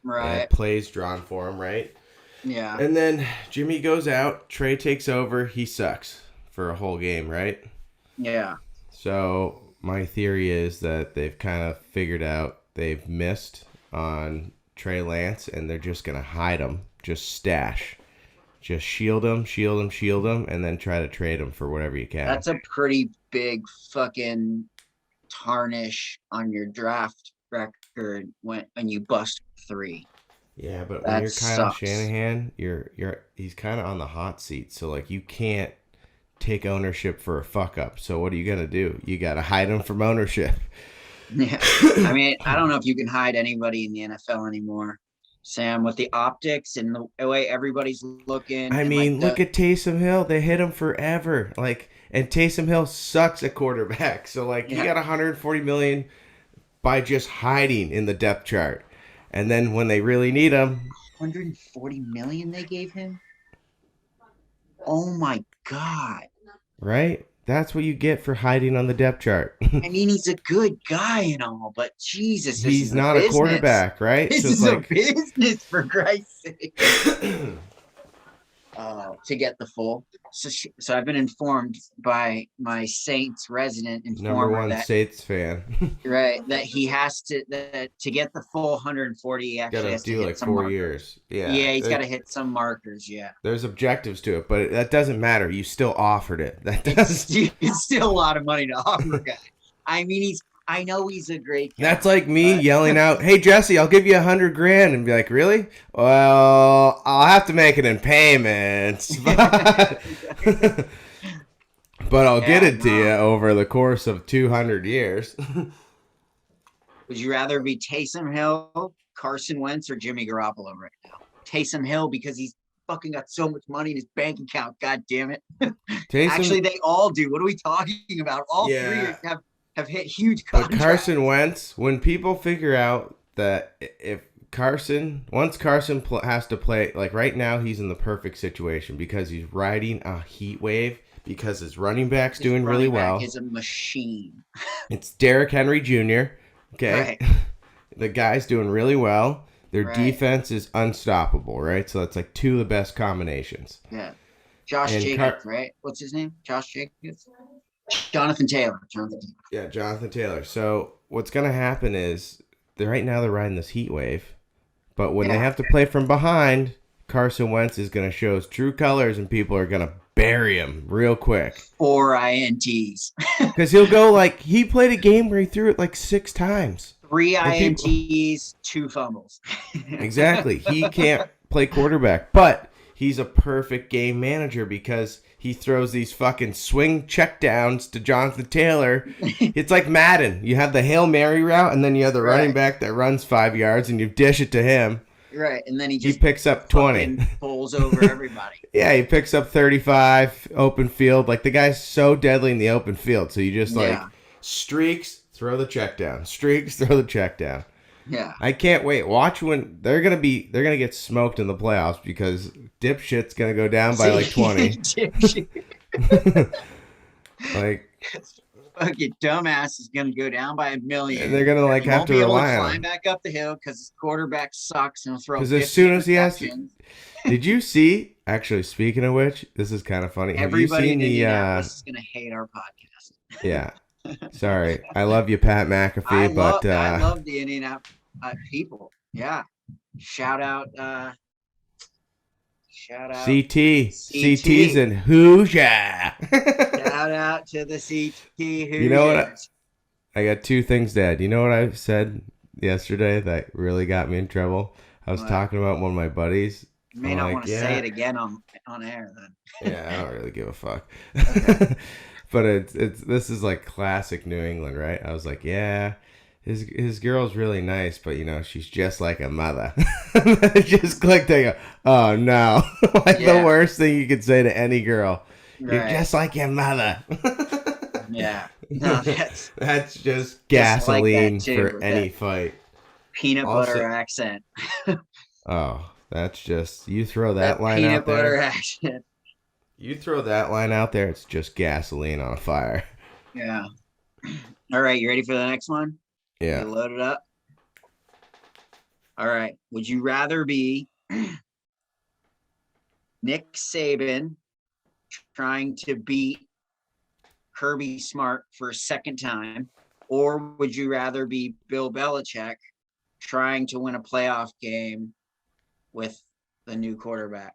Right. Plays drawn for him, right? Yeah. And then Jimmy goes out, Trey takes over, he sucks for a whole game, right? Yeah. So my theory is that they've kind of figured out they've missed on Trey Lance and they're just going to hide him, just stash. Just shield him, and then try to trade him for whatever you can. That's a pretty big fucking tarnish on your draft record when you bust 3. Yeah, but when you're Kyle Shanahan, he's kind of on the hot seat. So like you can't take ownership for a fuck up. So what are you gonna do? You gotta hide him from ownership. Yeah, I mean, I don't know if you can hide anybody in the NFL anymore. Sam, with the optics and the way everybody's looking. I mean, look at Taysom Hill. They hit him forever. And Taysom Hill sucks at quarterback. So, he got $140 million by just hiding in the depth chart. And then when they really need him, $140 million they gave him? Oh my God. Right? That's what you get for hiding on the depth chart. I mean, he's a good guy and all, but Jesus, he's not a quarterback, right? This is a business, for Christ's sake. To get the full. So I've been informed by my Saints resident informer #1 Saints fan. Right, that he has to get the full 140. He actually has to do hit some 4 markers. years. Yeah, he's got to hit some markers. Yeah, there's objectives to it, but that doesn't matter. You still offered it. It's still a lot of money to offer, guy. I mean, I know he's a great guy. That's like me yelling out, "Hey Jesse, I'll give you $100,000," and be like, "Really? Well, I'll have to make it in payments, but I'll get it to you over the course of 200 years." Would you rather be Taysom Hill, Carson Wentz, or Jimmy Garoppolo right now? Taysom Hill, because he's fucking got so much money in his bank account. God damn it! Actually, they all do. What are we talking about? All three have hit huge contracts. But Carson Wentz, when people figure out that once Carson has to play, like right now, he's in the perfect situation because he's riding a heat wave because his running back's doing really well. Is a machine. It's Derrick Henry Jr. Okay, right. The guy's doing really well. Their defense is unstoppable, right? So that's like 2 of the best combinations. Yeah, Josh Jacobs, right? What's his name? Josh Jacobs. Jonathan Taylor. Yeah, Jonathan Taylor. So what's going to happen is right now they're riding this heat wave, but when they have to play from behind, Carson Wentz is going to show his true colors and people are going to bury him real quick. 4 INTs. Because he'll go he played a game where he threw it 6 times. 3 INTs, 2 fumbles. Exactly. He can't play quarterback, but he's a perfect game manager because he throws these fucking swing checkdowns to Jonathan Taylor. It's like Madden. You have the Hail Mary route, and then you have the running back that runs 5 yards, and you dish it to him. Right, and then he picks up 20. Pulls over everybody. Yeah, he picks up 35, open field. The guy's so deadly in the open field. So you just streaks, throw the check down. Streaks, throw the check down. Yeah. I can't wait. Watch when they're gonna get smoked in the playoffs because dipshit's gonna go down by 20. fucking dumbass is gonna go down by 1,000,000. And they're gonna like He have won't to be able to rely on climb him. back up the hill because his quarterback sucks and he'll throw. Because as 50 soon as he has to, interceptions. did you see? Actually, speaking of which, this is kind of funny. Have you Everybody seen in the? Indianapolis is gonna hate our podcast. Yeah. Sorry, I love you, Pat McAfee, but I love the Indianapolis people. Yeah. Shout out. CT. CT's in Hoosier. Shout out to the CT Hoosiers. You know what? I got two things, Dad. You know what I said yesterday that really got me in trouble? I was What? talking about one of my buddies. You may I'm not like, want to say it again on air then. Yeah, I don't really give a fuck. Okay. But it's this is like classic New England, right? I was like, yeah, his girl's really nice, but you know, she's just like a mother. It just clicked. I go, oh no, like the Yeah. worst thing you could say to any girl. You're Right. just like your mother. Yeah. No, that's That's just Just like that gasoline too, for with any that. fight. peanut Also- butter accent. Oh, that's just you throw that That line peanut out butter there. accent. You throw that line out there, it's just gasoline on a fire. Yeah. All right, you ready for the next one? Yeah. You loaded up? All right. Would you rather be Nick Saban trying to beat Kirby Smart for a second time, or would you rather be Bill Belichick trying to win a playoff game with the new quarterback?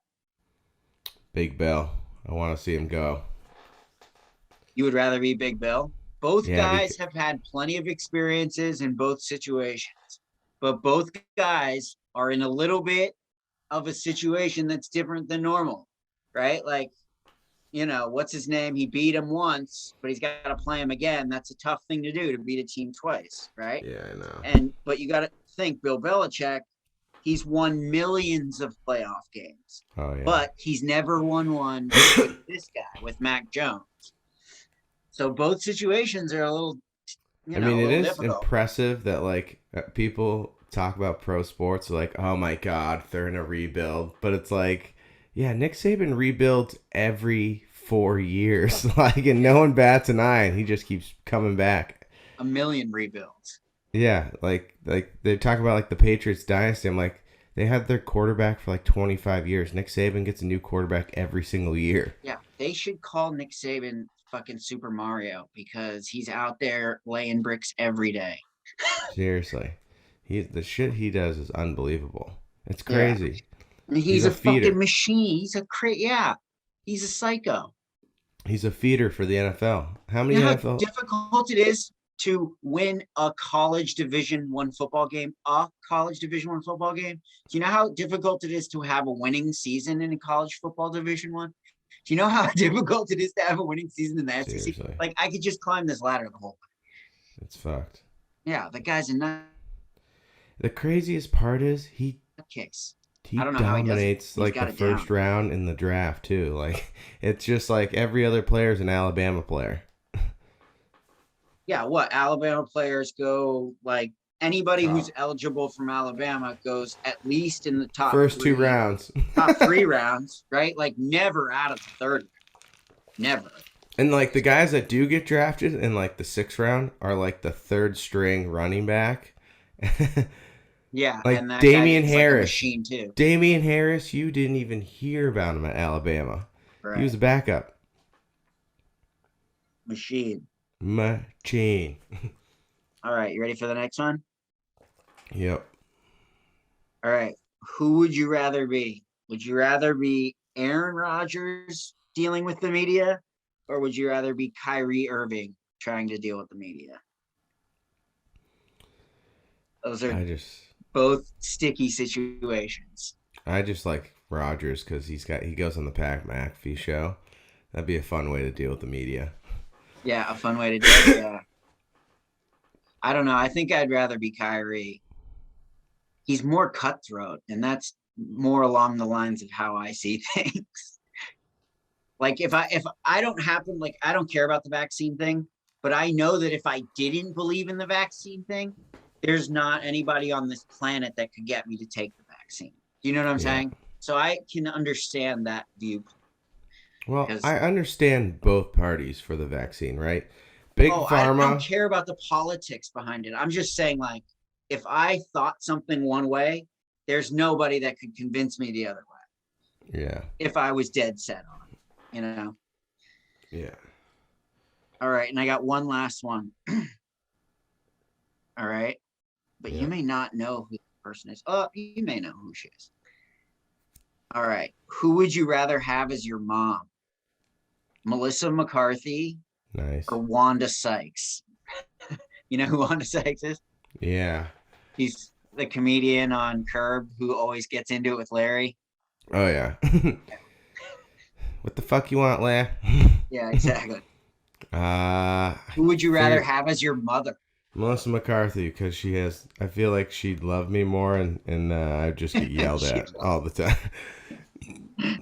Big Bill. I want to see him go. You would rather be Big Bill? Both Yeah, guys have had plenty of experiences in both situations, but both guys are in a little bit of a situation that's different than normal, right? Like, you know, what's his name? He beat him once, but he's got to play him again. That's a tough thing to do, to beat a team twice, right? Yeah, I know. But you got to think, Bill Belichick, he's won millions of playoff games, Oh yeah. but he's never won one with this guy, with Mac Jones. So both situations are a little, I mean, a it little is difficult. impressive that like people talk about pro sports like, oh my god, they're in a rebuild, but it's like, yeah, Nick Saban rebuilds every 4 years, like, and no one bats an eye, and he just keeps coming back. A million rebuilds. Yeah, like they talk about like the Patriots dynasty. I'm like, they had their quarterback for like 25 years. Nick Saban gets a new quarterback every single year. Yeah, they should call Nick Saban fucking Super Mario because he's out there laying bricks every day. Seriously, the shit he does is unbelievable. It's Yeah. crazy. And he's He's a a feeder. fucking machine. He's a psycho. He's a feeder for the NFL. How many You know how NFL? difficult it is to win a college Division I football game? Do you know how difficult it is to have a winning season in a college football Division I? Do you know how difficult it is to have a winning season in the SEC? Seriously. Like, I could just climb this ladder the whole way. It's fucked. Yeah, the guy's a The craziest part is he nutcase. he I don't know how he does it. dominates He's like got the it first down. round in the draft too. Like it's just like every other player is an Alabama player. Yeah, what Alabama players go like anybody Oh. who's eligible from Alabama goes at least in the top First two three- rounds. top 3 rounds, right? Like never out of the third. Never. And like the guys that do get drafted in like the 6th round are like the 3rd string running back. Yeah, Like and that Damian guy is like a Harris. machine too. Damian Harris, you didn't even hear about him at Alabama. Right. He was a backup. Machine. Machine. All right, you ready for the next one? Yep. All right. Who would you rather be? Would you rather be Aaron Rodgers dealing with the media, or would you rather be Kyrie Irving trying to deal with the media? Those are I just both sticky situations. like Rogers because he goes on the Pat McAfee show. That'd be a fun way to deal with the media. Yeah, a fun way to do it. Yeah. I don't know. I think I'd rather be Kyrie. He's more cutthroat, and that's more along the lines of how I see things. Like if I don't happen, like I don't care about the vaccine thing, but I know that if I didn't believe in the vaccine thing, there's not anybody on this planet that could get me to take the vaccine. Do you know what I'm Yeah. saying? So I can understand that view. Well, Because- I understand both parties for the vaccine, right? Big I don't Pharma. care about the politics behind it. I'm just saying, like, if I thought something one way, there's nobody that could convince me the other way. Yeah. If I was dead set on it, you know? Yeah. All right. And I got one last one. All right. But Yeah. you may not know who the person is. Oh, you may know who she is. All right. Who would you rather have as your mom? Melissa McCarthy Nice. or Wanda Sykes? You know who Wanda Sykes is? Yeah. He's the comedian on Curb who always gets into it with Larry. Oh yeah. What the fuck you want, Leia? Yeah, exactly. Who would you rather have as your mother? Melissa McCarthy, because she has. I feel like she'd love me more, and I just get yelled at all the time.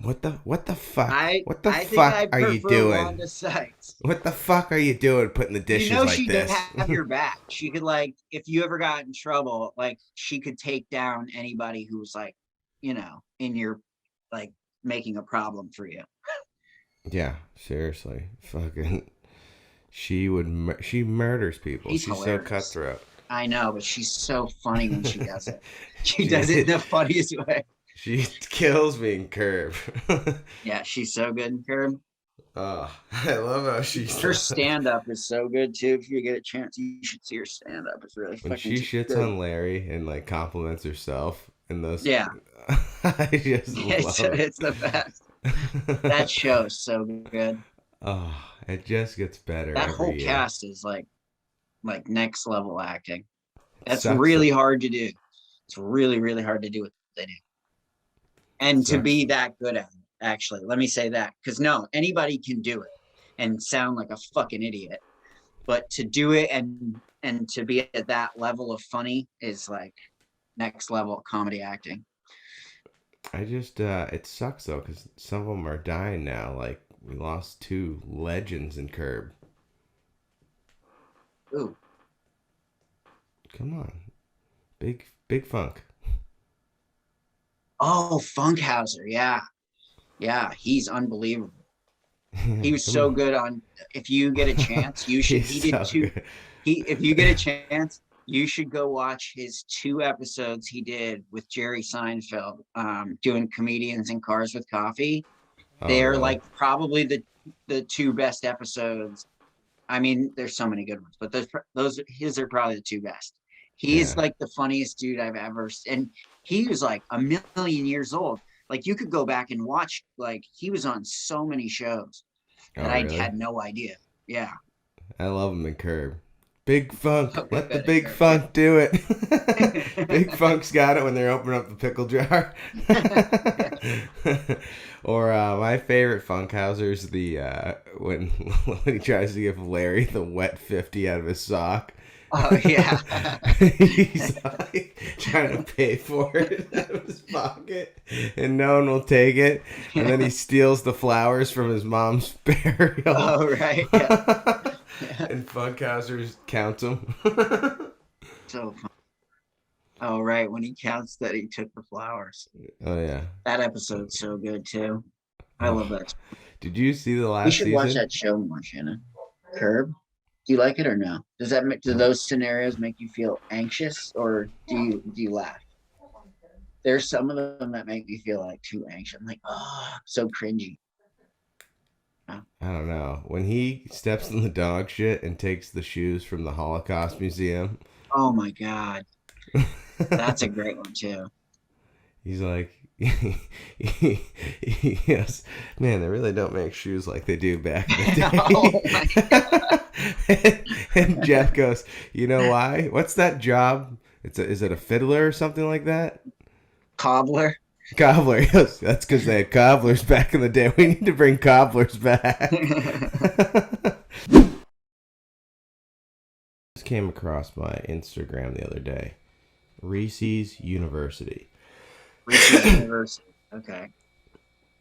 What the fuck? What the fuck are you doing? Wanda Sykes. What the fuck are you doing? Putting the dishes You know like she this? could have your back. She could, like, if you ever got in trouble, like, she could take down anybody who's, like, you know, in your, like, making a problem for you. Yeah, seriously, fucking. She murders people. She's so hilarious. cutthroat. I know, but she's so funny when she does it. She does it in the funniest way. She kills me in Curb. Yeah, she's so good in Curb. Oh, I love how she's. Her stand-up is so good too. If you get a chance, you should see her stand-up. It's really When fucking she shits good. on Larry and like compliments herself and those. Yeah. I just love it. It's the best. That show is so good. Oh, it just gets better. That every whole year. cast is like next level acting. That's Sucks really that- hard to do. It's really, really hard to do what they do. And to Sucks. be that good at it, actually. Let me say that. Because no, anybody can do it and sound like a fucking idiot. But to do it and to be at that level of funny is like next level comedy acting. I just it sucks though because some of them are dying now. Like we lost 2 legends in Curb. Ooh. Come on, big Funk. Oh, Funkhauser. Yeah. Yeah. He's unbelievable. He was Come so on. good on If You Get a Chance, you should. He's He did so 2. good. If you get a chance, you should go watch his 2 episodes he did with Jerry Seinfeld, doing Comedians in Cars with Coffee. Oh, They're really? like probably the 2 best episodes. I mean, there's so many good ones, but his are probably the 2 best. He is Yeah. like the funniest dude I've ever seen. And he was like a million years old. Like you could go back and watch, like he was on so many shows Oh, that I really? had no idea. Yeah. I love him in Curb. Big Funk, So let the good at Big Curb. Funk do it. Big Funk's got it when they're opening up the pickle jar. Or my favorite Funkhauser's the when he tries to give Larry the wet 50 out of his sock. Oh yeah. He's like trying to pay for it out of his pocket, and no one will take it. And then he steals the flowers from his mom's burial. Oh right. Yeah. And Funkhauser counts them. So fun. Oh right, when he counts that he took the flowers. Oh yeah. That episode's so good too. I love that. Did you see the last We should season? watch that show more, Shannon. Curb. Do you like it or no? Do those scenarios make you feel anxious or do you laugh? There's some of them that make me feel like too anxious. I'm like, oh, so cringy. I don't know. When he steps in the dog shit and takes the shoes from the Holocaust Museum, Oh my god, that's a great one too. he's like, yes, man, they really don't make shoes like they do back in the day. And Jeff goes, you know why? What's that job? Is it a fiddler or something like that? Cobbler. Cobbler. He goes, that's because they had cobblers back in the day. We need to bring cobblers back. Just came across my Instagram the other day. Reese's University. Reese's University. Okay.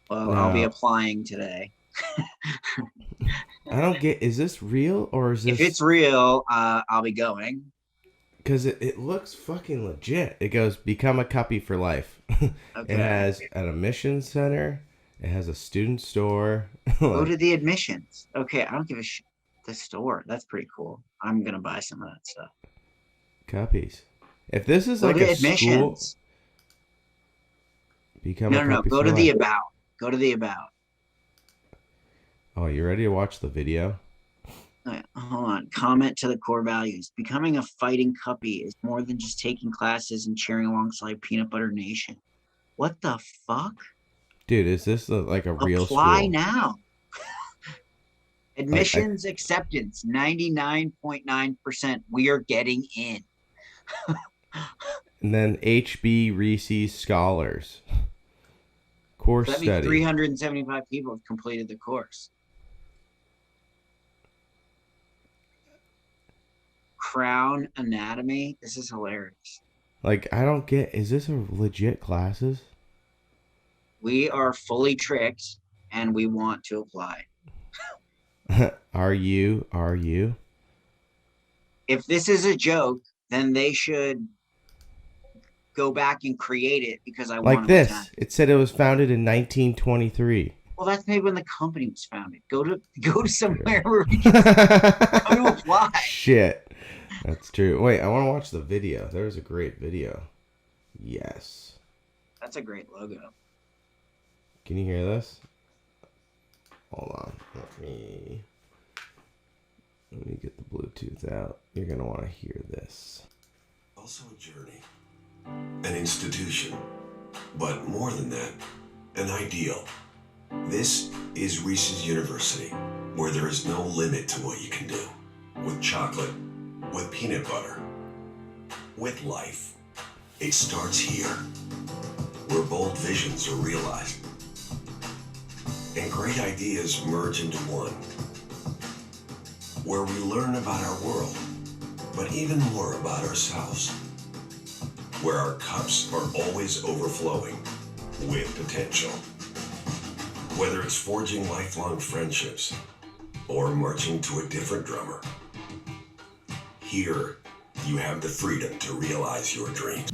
Well, I'll be Wow. applying today. I don't get. Is this real or is If this? it's real, I'll be going. Because it looks fucking legit. It goes become a cuppy for life. Okay. It has an admissions center. It has a student store. Go to the admissions. Okay, I don't give a shit. the store. That's pretty cool. I'm gonna buy some of that stuff. Cuppies. If this is Go like to a school, admissions. become No, a no, no. puppy Go for to the life. about. Go to the about. Oh, you ready to watch the video? All right, hold on. Comment to the core values. Becoming a fighting cuppy is more than just taking classes and cheering alongside Peanut Butter Nation. What the fuck? Dude, is this like a real Apply school? now. Admissions acceptance 99.9%. We are getting in. And then HB Reese's Scholars. Course So that means study. 375 people have completed the course. Crown Anatomy. This is hilarious. Like, I don't get, is this a legit classes? We are fully tricked and we want to apply. Are you? If this is a joke, then they should go back and create it because I Like want this. to. It said it was founded in 1923. Well, that's maybe when the company was founded. Go to somewhere where we can go to apply. Shit. That's true. Wait, I want to watch the video. There's a great video. Yes. That's a great logo. Can you hear this? Hold on. Let me get the Bluetooth out. You're going to want to hear this. Also a journey, an institution, but more than that, an ideal. This is Reese's University, where there is no limit to what you can do. With chocolate, with peanut butter, with life. It starts here, where bold visions are realized, and great ideas merge into one. Where we learn about our world, but even more about ourselves. Where our cups are always overflowing with potential. Whether it's forging lifelong friendships or marching to a different drummer, here you have the freedom to realize your dreams.